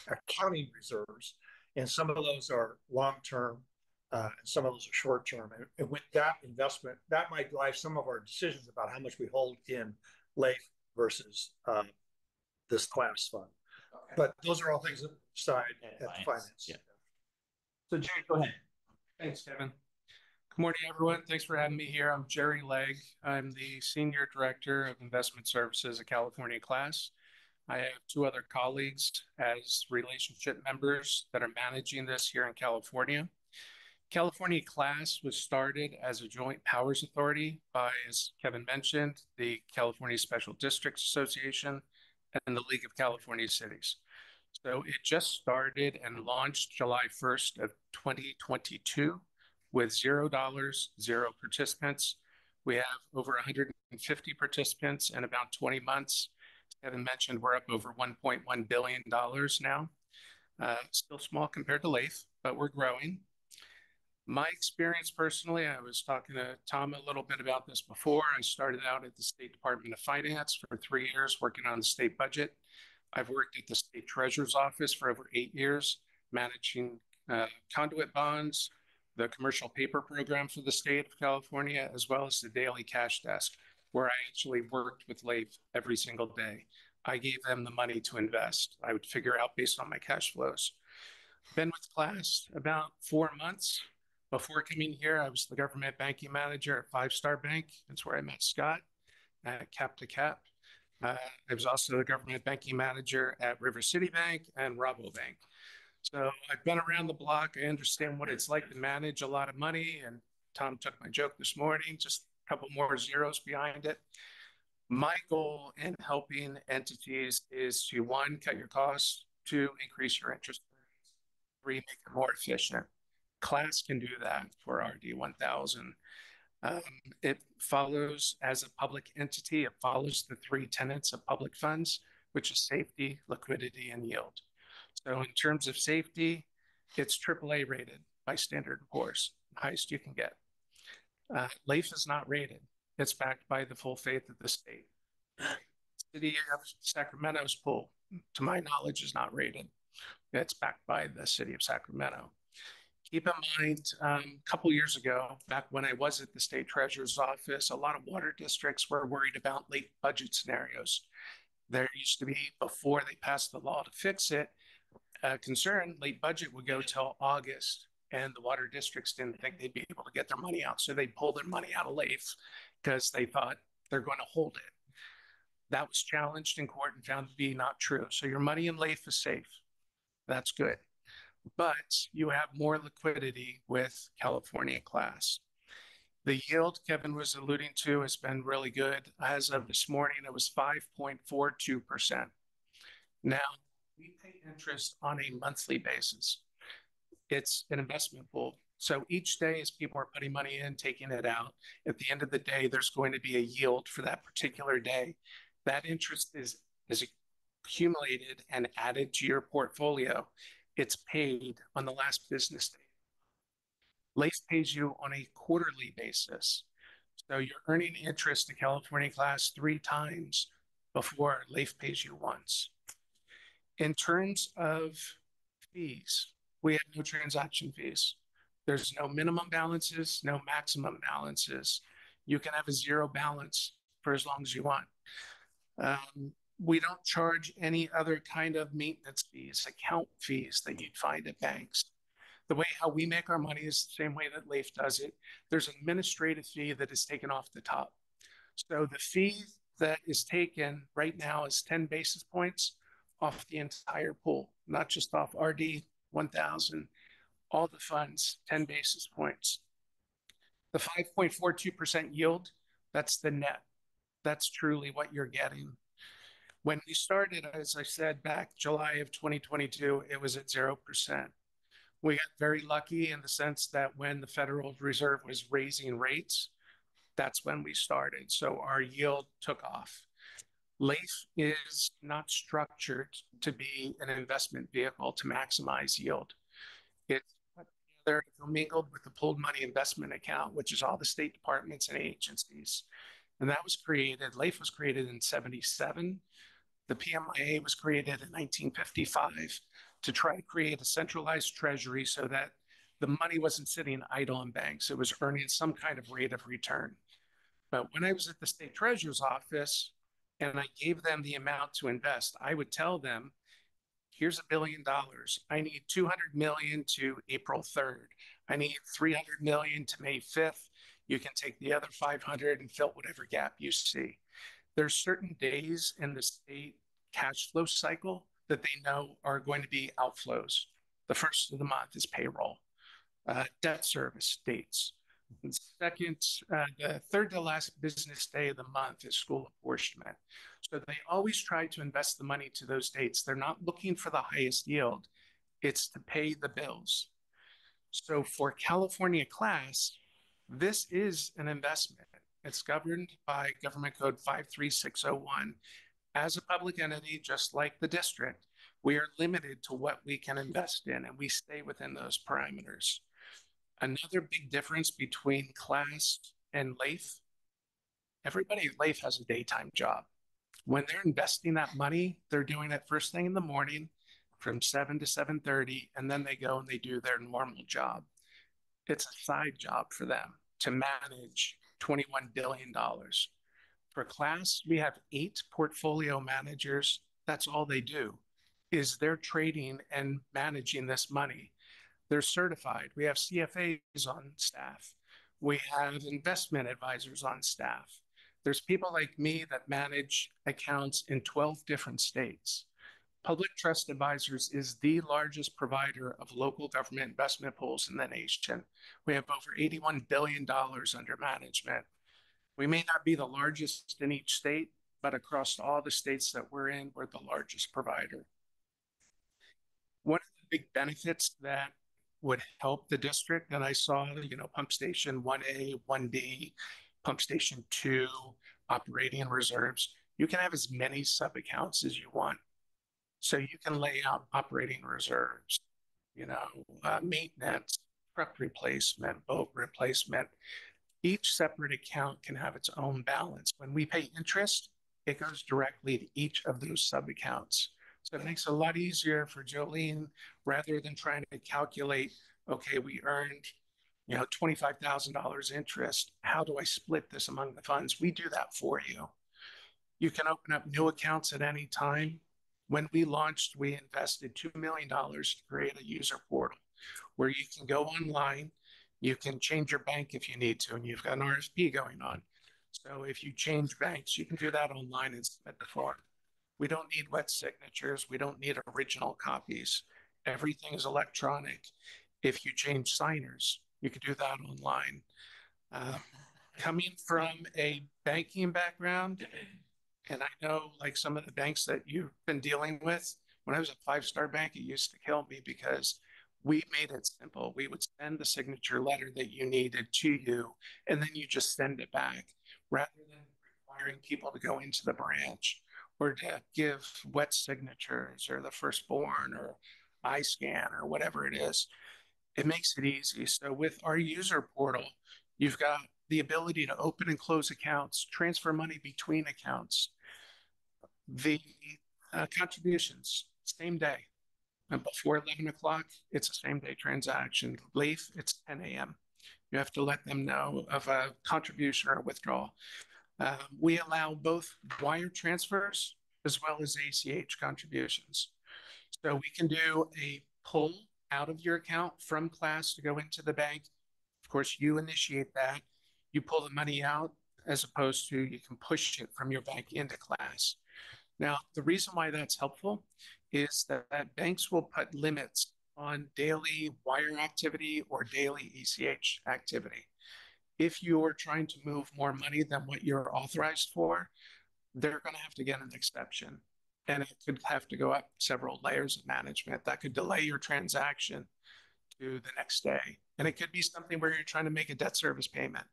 accounting reserves, and some of those are long-term, and some of those are short-term. And with that investment, that might drive some of our decisions about how much we hold in LAIF versus this class fund. Okay. But those are all things that decide at finance.
Yeah. So Jerry, go ahead.
Thanks, Kevin. Good morning, everyone. Thanks for having me here. I'm Jerry Legg. I'm the Senior Director of Investment Services at California Class. I have two other colleagues as relationship members that are managing this here in California. California Class was started as a joint powers authority by, as Kevin mentioned, the California Special Districts Association and the League of California Cities. So it just started and launched July 1st of 2022 with $0, 0 participants. We have over 150 participants in about 20 months. As Kevin mentioned, we're up over $1.1 billion now. Still small compared to LAIF, but we're growing. My experience personally, I was talking to Tom a little bit about this before. I started out at the State Department of Finance for 3 years working on the state budget. I've worked at the State Treasurer's Office for over 8 years, managing conduit bonds, the commercial paper program for the state of California, as well as the daily cash desk, where I actually worked with LAIF every single day. I gave them the money to invest. I would figure out based on my cash flows. Been with Class about 4 months. Before coming here, I was the government banking manager at Five Star Bank. That's where I met Scott at Cap to Cap. I was also the government banking manager at River City Bank and Rabobank. So I've been around the block. I understand what it's like to manage a lot of money. And Tom took my joke this morning, just a couple more zeros behind it. My goal in helping entities is to, 1, cut your costs, 2, increase your interest rates, 3, make it more efficient. Class can do that for RD 1000. It follows, as a public entity, it follows the 3 tenets of public funds, which is safety, liquidity, and yield. So in terms of safety, it's AAA rated by Standard & Poor's, highest you can get. LAIF is not rated. It's backed by the full faith of the state. City of Sacramento's pool, to my knowledge, is not rated. It's backed by the city of Sacramento. Keep in mind, a couple years ago, back when I was at the state treasurer's office, a lot of water districts were worried about late budget scenarios. There used to be, before they passed the law to fix it, a concern late budget would go till August, and the water districts didn't think they'd be able to get their money out. So they pulled their money out of LAIF because they thought they're going to hold it. That was challenged in court and found to be not true. So your money in LAIF is safe. That's good. But you have more liquidity with California Class. The yield Kevin was alluding to has been really good. As of this morning, it was 5.42%. Now, we pay interest on a monthly basis. It's an investment pool. So each day, as people are putting money in, taking it out, at the end of the day, there's going to be a yield for that particular day. That interest is accumulated and added to your portfolio. It's paid on the last business day. LACE pays you on a quarterly basis. So you're earning interest to California class 3 times before LACE pays you once. In terms of fees, we have no transaction fees. There's no minimum balances, no maximum balances. You can have a zero balance for as long as you want. We don't charge any other kind of maintenance fees, account fees that you'd find at banks. The way how we make our money is the same way that LAIF does it. There's an administrative fee that is taken off the top. So the fee that is taken right now is 10 basis points off the entire pool, not just off RD 1000, all the funds, 10 basis points. The 5.42% yield, that's the net. That's truly what you're getting. When we started, as I said, back July of 2022, it was at 0%. We got very lucky in the sense that when the Federal Reserve was raising rates, that's when we started. So our yield took off. LAIF is not structured to be an investment vehicle to maximize yield. It's put together, commingled with the pooled money investment account, which is all the state departments and agencies. And that was created, LAIF was created in 77. The PMIA was created in 1955 to try to create a centralized treasury so that the money wasn't sitting idle in banks. It was earning some kind of rate of return. But when I was at the state treasurer's office and I gave them the amount to invest, I would tell them, here's $1 billion. I need 200 million to April 3rd. I need 300 million to May 5th. You can take the other 500 and fill whatever gap you see. There's certain days in the state cash flow cycle that they know are going to be outflows. The first of the month is payroll, debt service dates. The third to last business day of the month is school apportionment. So they always try to invest the money to those dates. They're not looking for the highest yield. It's to pay the bills. So for California class, this is an investment. It's governed by Government Code 53601. As a public entity, just like the district, we are limited to what we can invest in, and we stay within those parameters. Another big difference between class and LAIF, everybody at LAIF has a daytime job. When they're investing that money, they're doing it first thing in the morning from 7 to 7:30, and then they go and they do their normal job. It's a side job for them to manage $21 billion. For class, we have 8 portfolio managers. That's all they do is they're trading and managing this money. They're certified. We have CFAs on staff. We have investment advisors on staff. There's people like me that manage accounts in 12 different states. Public Trust Advisors is the largest provider of local government investment pools in the nation. We have over $81 billion under management. We may not be the largest in each state, but across all the states that we're in, we're the largest provider. One of the big benefits that would help the district, and I saw, pump station 1A, 1B, pump station 2, operating reserves, you can have as many sub-accounts as you want. So you can lay out operating reserves, maintenance, truck replacement, boat replacement. Each separate account can have its own balance. When we pay interest, it goes directly to each of those sub-accounts. So it makes it a lot easier for Jolene, rather than trying to calculate, okay, we earned, $25,000 interest. How do I split this among the funds? We do that for you. You can open up new accounts at any time. When we launched, we invested $2 million to create a user portal where you can go online. You can change your bank if you need to, and you've got an RFP going on. So if you change banks, you can do that online and submit the form. We don't need wet signatures. We don't need original copies. Everything is electronic. If you change signers, you can do that online. Coming from a banking background, and I know like some of the banks that you've been dealing with, When I was at Five Star Bank, it used to kill me because we made it simple. We would send the signature letter that you needed to you, and then you just send it back rather than requiring people to go into the branch or to give wet signatures or the firstborn or eye scan or whatever it is. It makes it easy. So with our user portal, you've got the ability to open and close accounts, transfer money between accounts, the contributions, same day. And before 11 o'clock, it's a same day transaction. Late, it's 10 a.m. You have to let them know of a contribution or a withdrawal. We allow both wire transfers as well as ACH contributions. So we can do a pull out of your account from class to go into the bank. Of course, you initiate that. You pull the money out as opposed to you can push it from your bank into class. Now, the reason why that's helpful is that banks will put limits on daily wire activity or daily ACH activity. If you're trying to move more money than what you're authorized for, they're going to have to get an exception. And it could have to go up several layers of management. That could delay your transaction to the next day. And it could be something where you're trying to make a debt service payment.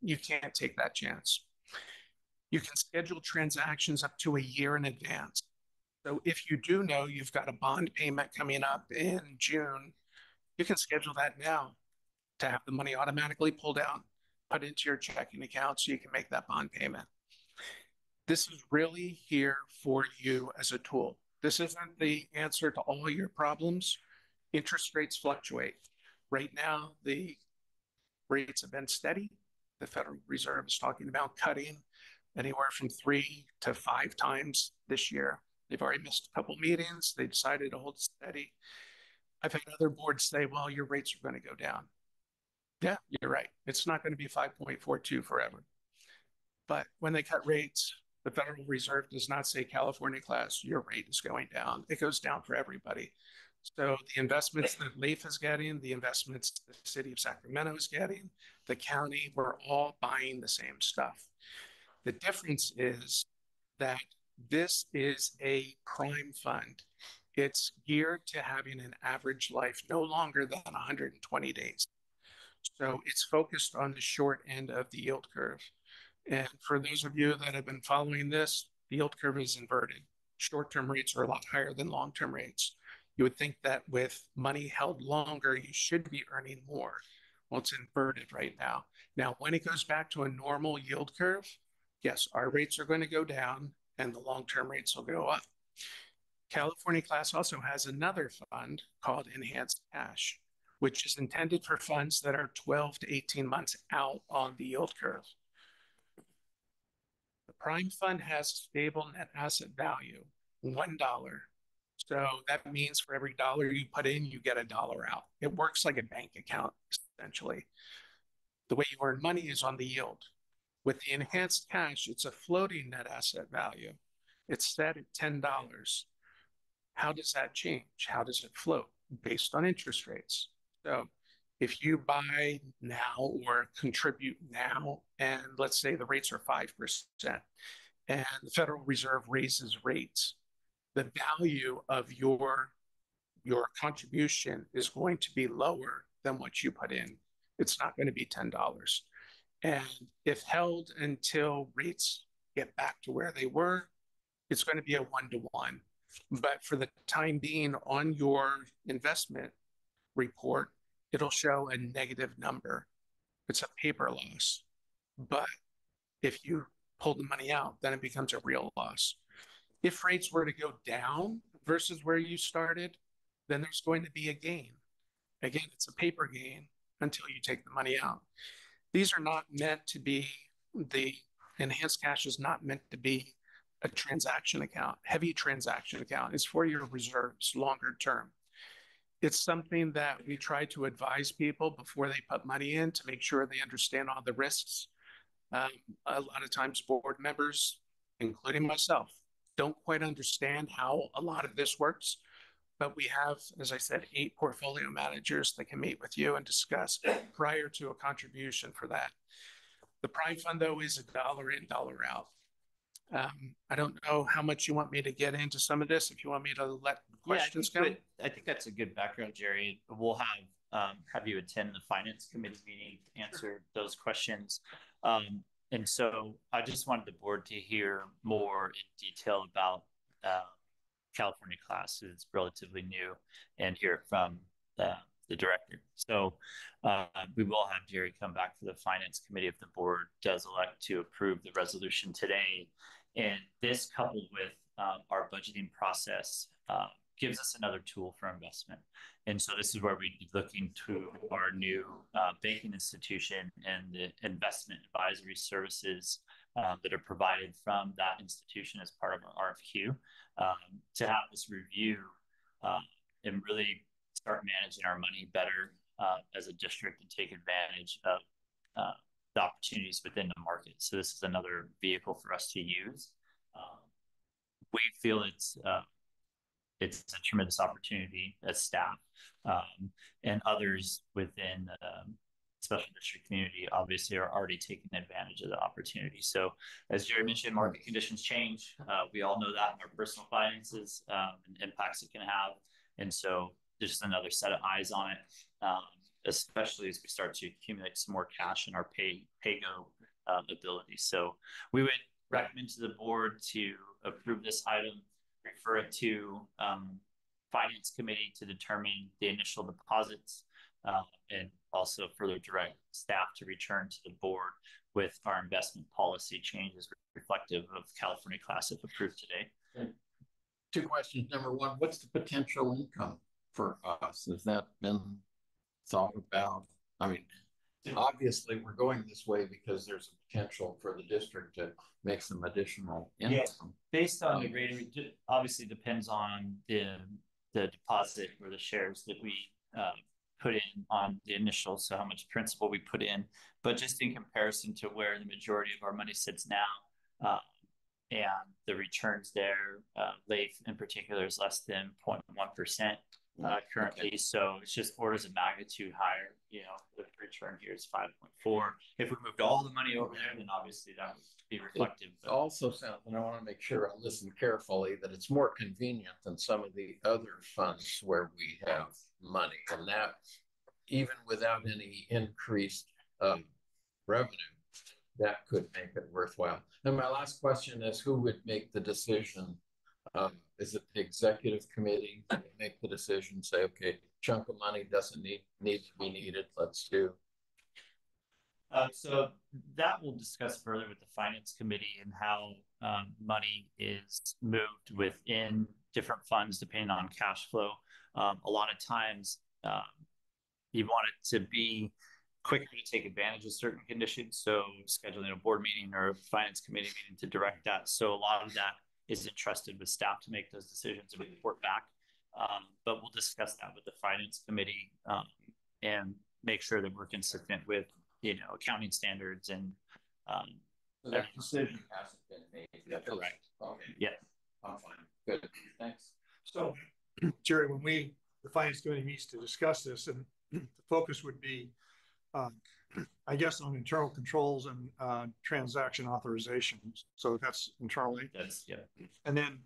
You can't take that chance. You can schedule transactions up to a year in advance. So if you do know you've got a bond payment coming up in June, you can schedule that now to have the money automatically pulled out, put into your checking account so you can make that bond payment. This is really here for you as a tool. This isn't the answer to all your problems. Interest rates fluctuate. Right now, the rates have been steady. The Federal Reserve is talking about cutting anywhere from 3 to 5 times this year. They've already missed a couple meetings. They decided to hold steady. I've had other boards say, well, your rates are going to go down. Yeah, you're right. It's not going to be 5.42 forever. But when they cut rates, the Federal Reserve does not say, California class, your rate is going down. It goes down for everybody. So the investments that LEAF is getting, the investments the city of Sacramento is getting, the county, we're all buying the same stuff. The difference is that this is a prime fund. It's geared to having an average life no longer than 120 days. So it's focused on the short end of the yield curve. And for those of you that have been following this, the yield curve is inverted. Short-term rates are a lot higher than long-term rates. You would think that with money held longer, you should be earning more. Well, it's inverted right now. Now, when it goes back to a normal yield curve, yes, our rates are going to go down and the long-term rates will go up. California Class also has another fund called Enhanced Cash, which is intended for funds that are 12 to 18 months out on the yield curve. The Prime Fund has a stable net asset value, $1. So that means for every dollar you put in, you get $1 out. It works like a bank account, essentially. The way you earn money is on the yield. With the Enhanced Cash, it's a floating net asset value. It's set at $10. How does that change? How does it float? Based on interest rates. So if you buy now or contribute now, and let's say the rates are 5%, and the Federal Reserve raises rates, the value of your contribution is going to be lower than what you put in. It's not going to be $10. And if held until rates get back to where they were, it's going to be a 1-to-1. But for the time being on your investment report, it'll show a negative number. It's a paper loss. But if you pull the money out, then it becomes a real loss. If rates were to go down versus where you started, then there's going to be a gain. Again, it's a paper gain until you take the money out. These are not meant to be, the Enhanced Cash is not meant to be a transaction account, heavy transaction account. It's for your reserves longer term. It's something that we try to advise people before they put money in to make sure they understand all the risks. A lot of times board members, including myself, don't quite understand how a lot of this works. But we have, as I said, 8 portfolio managers that can meet with you and discuss prior to a contribution for that. The Prime Fund, though, is $1 in, $1 out. I don't know how much you want me to get into some of this, if you want me to let questions come.
I think that's a good background, Jerry. We'll have you attend the finance committee meeting to answer those questions. And so I just wanted the board to hear more in detail about California class. It's relatively new, and hear from the director. So we will have Jerry come back for the finance committee if the board does elect to approve the resolution today. And this, coupled with our budgeting process, gives us another tool for investment. And so this is where we'd be looking to our new banking institution and the investment advisory services that are provided from that institution as part of our RFQ, to have this review and really start managing our money better as a district and take advantage of the opportunities within the market. So this is another vehicle for us to use. We feel it's a tremendous opportunity as staff, and others within special district community obviously are already taking advantage of the opportunity. So as Jerry mentioned, market conditions change. We all know that in our personal finances, and impacts it can have. And so there's just another set of eyes on it, especially as we start to accumulate some more cash in our pay-go ability. So we would recommend to the board to approve this item, refer it to finance committee to determine the initial deposits, and also further direct staff to return to the board with our investment policy changes reflective of California class if approved today.
Two questions. Number one, what's the potential income for us? Has that been thought about? I mean, obviously we're going this way because there's a potential for the district to make some additional income.
Yeah, based on the rate, it obviously depends on the deposit or the shares that we put in on the initial, so how much principal we put in. But just in comparison to where the majority of our money sits now, and the returns there, LAIF in particular is less than 0.1% currently. Okay. So it's just orders of magnitude higher. You know, the return here is 5.4. If we moved all the money over there, then obviously that would be reflective.
It also sounds, and I want to make sure I listen carefully, that it's more convenient than some of the other funds where we have money, and that even without any increased revenue, that could make it worthwhile. And my last question is, who would make the decision? Is it the executive committee that make the decision, say, okay, chunk of money doesn't need to be needed, let's do?
So that we'll discuss further with the finance committee and how money is moved within different funds depending on cash flow. A lot of times you want it to be quicker to take advantage of certain conditions. So scheduling a board meeting or a finance committee meeting to direct that. So a lot of that is entrusted with staff to make those decisions and report back. But we'll discuss that with the finance committee and make sure that we're consistent with, you know, accounting standards and
so that decision hasn't been made.
Yeah, correct.
Okay.
Yeah.
I'm fine. Good. Thanks.
So, Jerry, when the finance committee meets to discuss this, and the focus would be, I guess, on internal controls and transaction authorizations. So that's internally.
That's, yeah.
And then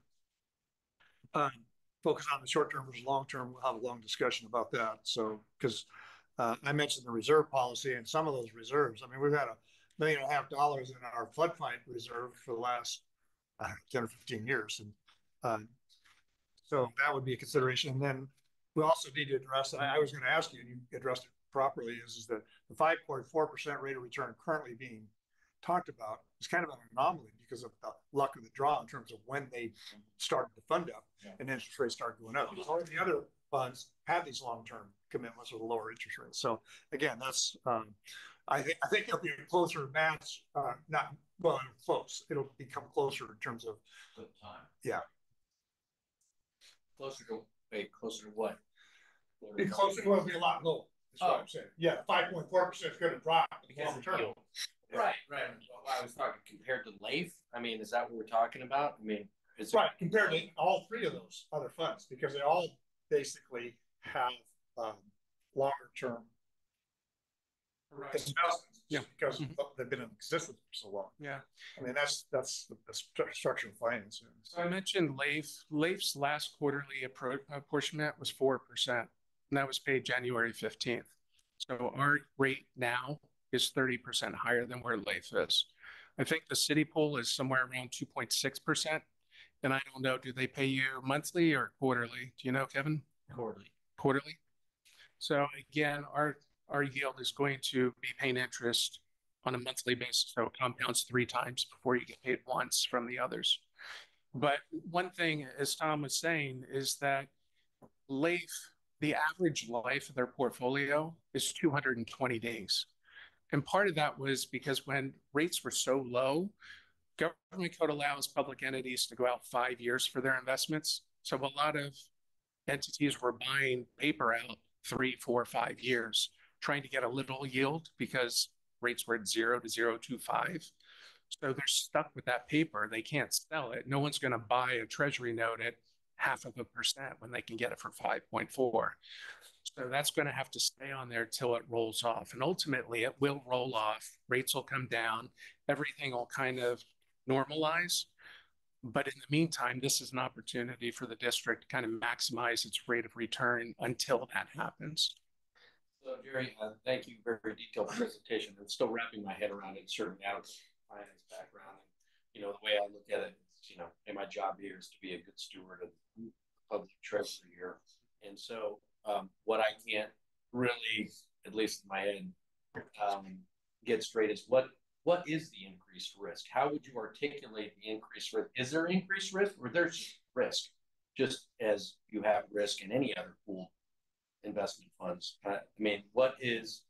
focus on the short term versus long term. We'll have a long discussion about that. So, because I mentioned the reserve policy and some of those reserves. I mean, we've had $1.5 million in our flood fight reserve for the last 10 or 15 years. And so that would be a consideration. And then we also need to address, and I was going to ask you, and you addressed it properly, is that the 5.4% rate of return currently being talked about is kind of an anomaly because of the luck of the draw in terms of when they started to fund up and interest rates started going up. All the other funds have these long-term commitments with lower interest rates. So again, that's I think it'll be a closer match. Not well, close. It'll become closer in terms of
the time.
Yeah.
Closer to what?
Closer to, it'll be a lot lower. That's what I'm saying. Yeah, 5.4% is going to drop
because of the yield. Right. I was talking compared to LAIF. I mean, is that what we're talking about? I mean, is
right, compared to all three of those other funds, because they all basically have longer term as investments.
Yeah.
Because they've been in existence for so long.
Yeah.
I mean, that's the structure of finance.
So I mentioned LAIF. LAIF's last quarterly apportionment was 4%, and that was paid January 15th. So our rate now is 30% higher than where LAIF is. I think the city pool is somewhere around 2.6%. And I don't know, do they pay you monthly or quarterly? Do you know, Kevin?
Quarterly.
Quarterly. So again, our yield is going to be paying interest on a monthly basis. So it compounds 3 times before you get paid once from the others. But one thing, as Tom was saying, is that LAIF, the average life of their portfolio is 220 days. And part of that was because when rates were so low, government code allows public entities to go out 5 years for their investments. So a lot of entities were buying paper out 3, 4, 5 years, trying to get a little yield because rates were at 0 to 0.25. So they're stuck with that paper. They can't sell it. No one's going to buy a treasury note at 0.5% when they can get it for 5.4. So that's going to have to stay on there till it rolls off. And ultimately, it will roll off. Rates will come down. Everything will kind of normalize. But in the meantime, this is an opportunity for the district to kind of maximize its rate of return until that happens.
So, Jerry, thank you. Very detailed presentation. I'm still wrapping my head around it, certainly out of finance background. And, the way I look at it, and my job here is to be a good steward of public treasury here. And so, what I can't really, at least in my head, get straight is what is the increased risk? How would you articulate the increased risk? Is there increased risk, or there's risk, just as you have risk in any other pool investment funds? What is,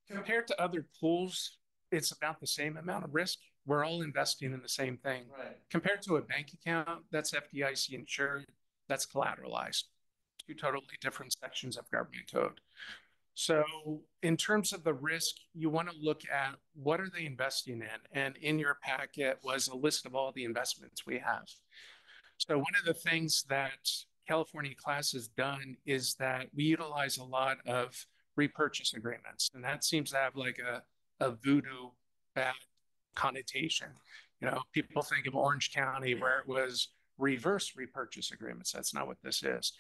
compared to other pools, it's about the same amount of risk. We're all investing in the same thing.
Right.
Compared to a bank account, that's FDIC insured, that's collateralized. 2 totally different sections of government code. So in terms of the risk, you want to look at what are they investing in? And in your packet was a list of all the investments we have. So one of the things that California Class has done is that we utilize a lot of repurchase agreements. And that seems to have like a voodoo bad connotation. People think of Orange County where it was reverse repurchase agreements. That's not what this is.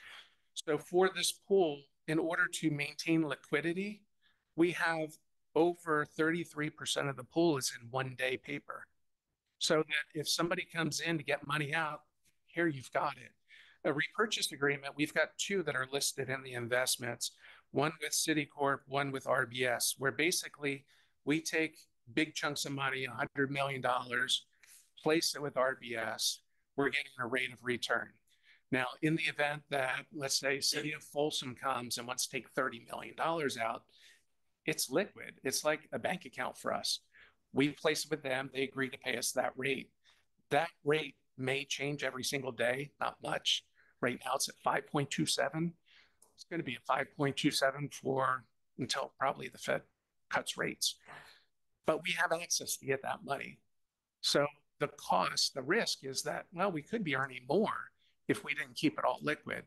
So for this pool, in order to maintain liquidity, we have over 33% of the pool is in 1-day paper. So that if somebody comes in to get money out, here you've got it. A repurchase agreement, we've got 2 that are listed in the investments, one with Citicorp, one with RBS, where basically we take big chunks of money, $100 million, place it with RBS, we're getting a rate of return. Now, in the event that, let's say, City of Folsom comes and wants to take $30 million out, it's liquid. It's like a bank account for us. We place it with them. They agree to pay us that rate. That rate may change every single day, not much. Right now, it's at 5.27. It's going to be at 5.27 until probably the Fed cuts rates. But we have access to get that money. So the cost, the risk is that, well, we could be earning more if we didn't keep it all liquid.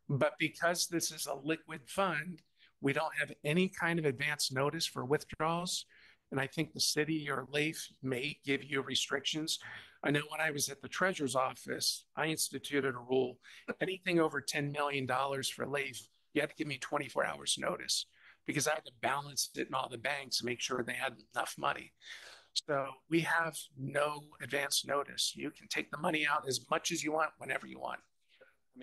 But because this is a liquid fund, we don't have any kind of advance notice for withdrawals. And I think the city or LAIF may give you restrictions. I know when I was at the treasurer's office, I instituted a rule, anything over $10 million for LAIF, you had to give me 24 hours notice because I had to balance it in all the banks and make sure they had enough money. So we have no advance notice. You can take the money out as much as you want, whenever you want.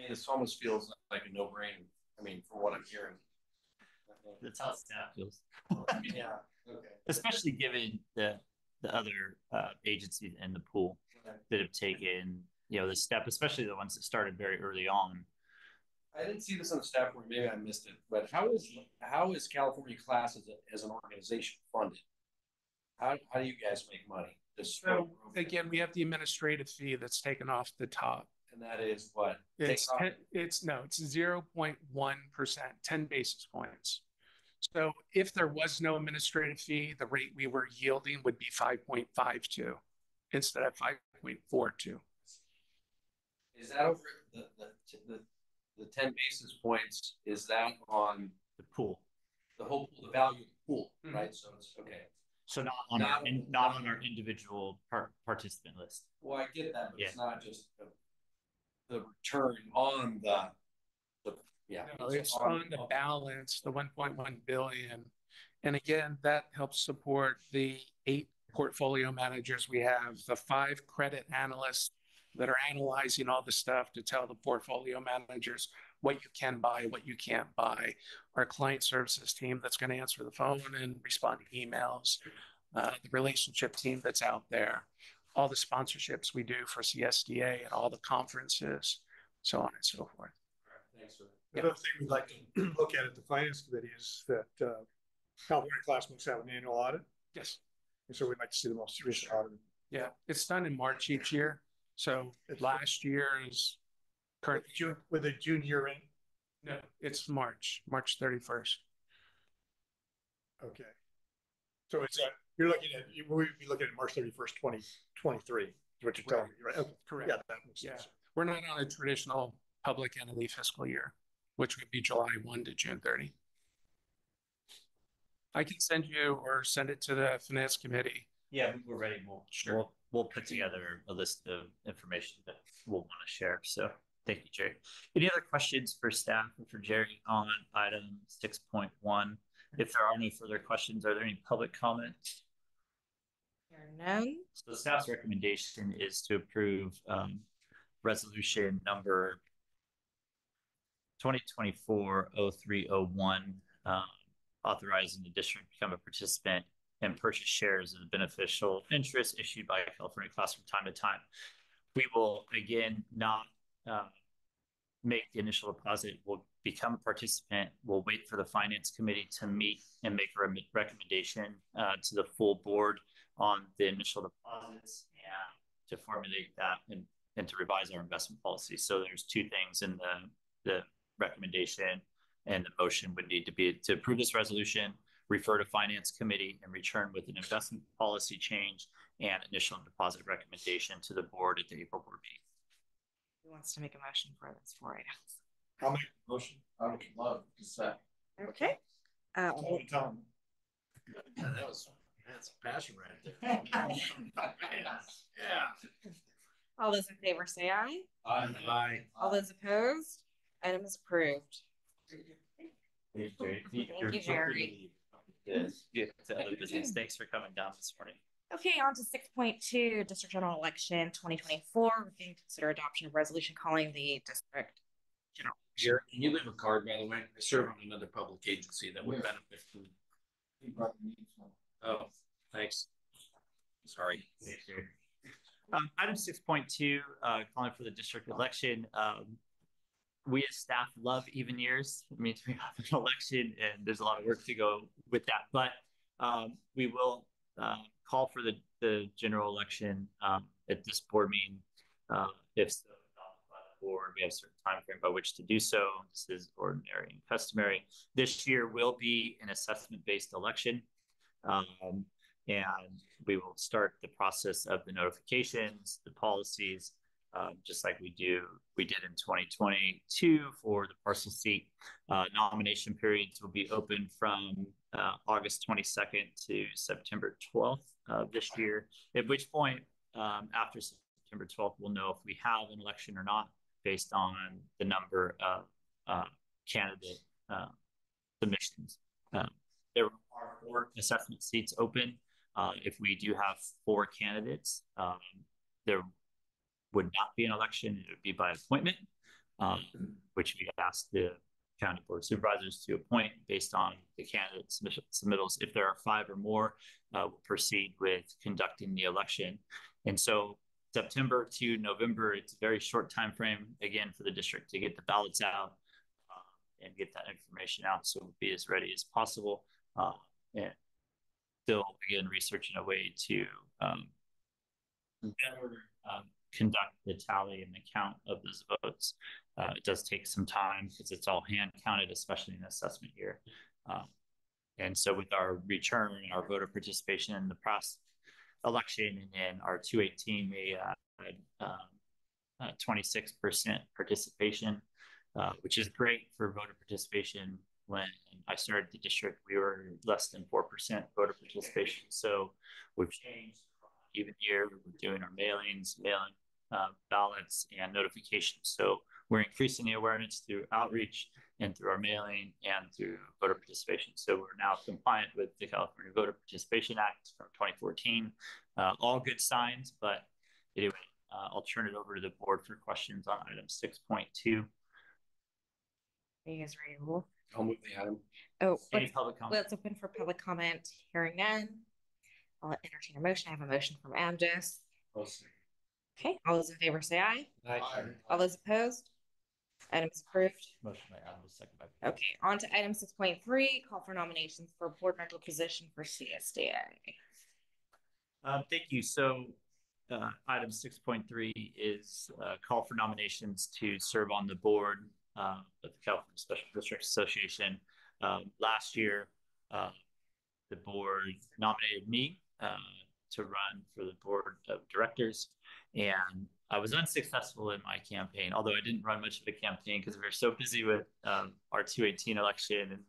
This almost feels like a no-brainer. From what I'm hearing.
That's how staff feels.
Yeah. Okay.
Especially given the other agencies in the pool that have taken the step, especially the ones that started very early on.
I didn't see this on the staff report. Maybe I missed it. But how is California Class as an organization funded? How do you guys make money?
So again, we have the administrative fee that's taken off the top.
And that is what?
It's 0.1%, 10 basis points. So if there was no administrative fee, the rate we were yielding would be 5.52 instead of 5.42.
Is that over the 10 basis points? Is that on
the pool?
the value of the pool, right? So it's okay.
So not on our individual participant list.
Well, I get that, but it's not just the return on the
no, it's on the balance, the 1.1 billion. And again, that helps support the 8 portfolio managers we have, the 5 credit analysts that are analyzing all the stuff to tell the portfolio managers what you can buy, what you can't buy. Our client services team that's going to answer the phone and respond to emails, the relationship team that's out there, all the sponsorships we do for CSDA and all the conferences, so on and so forth.
Thanks for that.
Another thing we'd like to look at the finance committee is that California class must have an annual audit.
Yes.
And so we'd like to see the most recent audit.
Yeah, it's done in March each year. So last year is current.
June, with the June year in?
No, it's March 31st.
Okay. So it's you're looking at, we'd be looking at March 31st, 2023, what you're telling me, right? Okay.
Correct.
Yeah, that makes sense.
We're not on a traditional public entity fiscal year, which would be July 1 to June 30. I can send it to the finance committee.
Yeah, we're ready. We'll put together a list of information that we'll want to share. So thank you, Jerry. Any other questions for staff or for Jerry on item 6.1? If there are any further questions, are there any public comments?
There are none.
So the staff's recommendation is to approve resolution number 2024-0301, authorizing the district to become a participant and purchase shares of the beneficial interest issued by California Class from time to time. We will again not make the initial deposit. We'll become a participant. We'll wait for the finance committee to meet and make a recommendation to the full board on the initial deposits and to formulate that and to revise our investment policy. So there's 2 things in the recommendation, and the motion would need to be to approve this resolution, refer to finance committee, and return with an investment policy change and initial deposit recommendation to the board at the April board meeting.
Who wants to make a motion for this 4 items?
I'll make a
motion. I would love to say.
Okay.
That's a passion right there. Yeah.
All those in favor say aye.
Aye.
All those opposed? Item is approved.
Thank you,
Jerry.
To other business. Thanks for coming down this morning.
Okay, on to 6.2, District General Election 2024. We're going to consider adoption of resolution calling the district general.
Jerry, can you leave a card, by the way? I serve on another public agency that would benefit from. Oh, thanks. Sorry.
Item 6.2, calling for the district election. We as staff love even years. It means we have an election and there's a lot of work to go with that. But we will call for the general election at this board meeting. If so, by the board, we have a certain time frame by which to do so. This is ordinary and customary. This year will be an assessment-based election. And we will start the process of the notifications, the policies, just like we did in 2022 for the parcel seat. Nomination periods will be open from August 22nd to September 12th of this year, at which point after September 12th, we'll know if we have an election or not based on the number of candidate submissions. There are 4 assessment seats open. If we do have 4 candidates, there would not be an election. It would be by appointment, which we ask the county board of supervisors to appoint based on the candidate submittals. If there are 5 or more, we'll proceed with conducting the election. And so September to November, it's a very short time frame, again, for the district to get the ballots out and get that information out. So we'll be as ready as possible. And still, again, researching a way to better conduct the tally and the count of those votes. It does take some time because it's all hand counted, especially in the assessment year. And so with our return and our voter participation in the past election and then our 218, we had 26% participation, which is great for voter participation when I started the district, we were less than 4% voter participation. So we've changed even year. We're doing our mailings, mailing ballots and notifications. So we're increasing the awareness through outreach and through our mailing and through voter participation. So we're now compliant with the California Voter Participation Act from 2014. All good signs, but anyway, I'll turn it over to the board for questions on item 6.2.
Are you guys ready to roll?
I'll move the item.
Oh,
Any public comment?
let's open for public comment. Hearing none. I'll entertain a motion. I have a motion from Amjad. Okay, all those in favor say aye.
Aye.
All those opposed? Item is approved.
Motion by Adam, second by.
Okay, on to item 6.3, call for nominations for board member position for CSDA.
Thank you. So item 6.3 is call for nominations to serve on the board of the California Special Districts Association. Last year, the board nominated me to run for the board of directors, and I was unsuccessful in my campaign, although I didn't run much of a campaign because we were so busy with our 218 election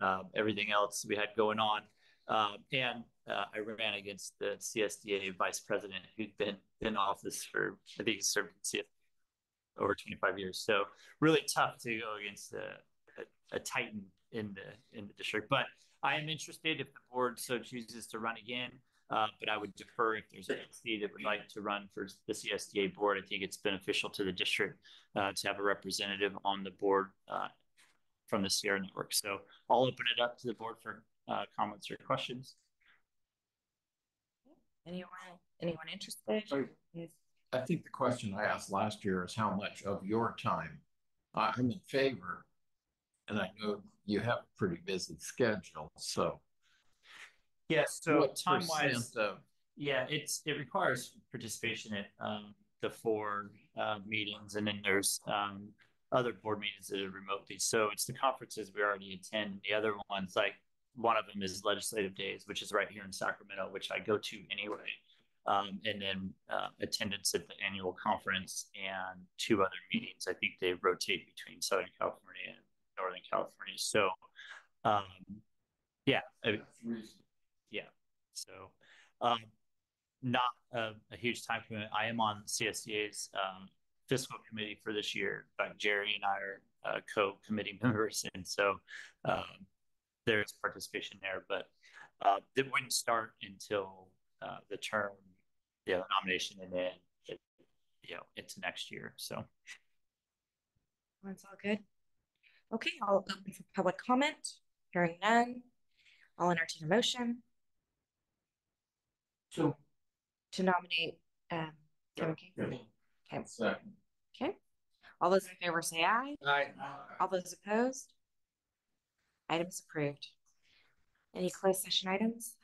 and everything else we had going on. And I ran against the CSDA vice president who'd been in office for, I think he served in CSDA over 25 years. So really tough to go against a titan in the district. But I am interested if the board so chooses to run again. But I would defer if there's an entity that would like to run for the CSDA board. I think it's beneficial to the district to have a representative on the board from the Sierra Network. So I'll open it up to the board for comments or questions.
Anyone interested? Yes.
I think the question I asked last year is how much of your time. I'm in favor, and I know you have a pretty busy schedule, so.
Yes, so
what
time-wise,
of...
yeah, it requires participation at the 4 meetings, and then there's other board meetings that are remotely. So it's the conferences we already attend, and the other ones, like one of them is Legislative Days, which is right here in Sacramento, which I go to anyway. And then attendance at the annual conference and 2 other meetings. I think they rotate between Southern California and Northern California. So, yeah. Yeah. So, not a huge time commitment. I am on CSDA's fiscal committee for this year. In fact, Jerry and I are co-committee members. And so there's participation there, but it wouldn't start until the term, the nomination, and then into next year. So
That's all good. Okay, I'll open for public comment. Hearing none, I'll entertain a motion.
So
to nominate Kevin King. Okay.
Second.
Okay. All those in favor say aye.
Aye.
All those opposed? Items approved. Any closed session items?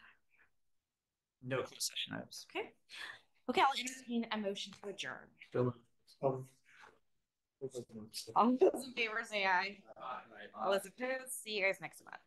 no closed session items.
Okay. Okay, I'll entertain a motion to adjourn. All those in favor say aye. All those opposed? See you guys next month.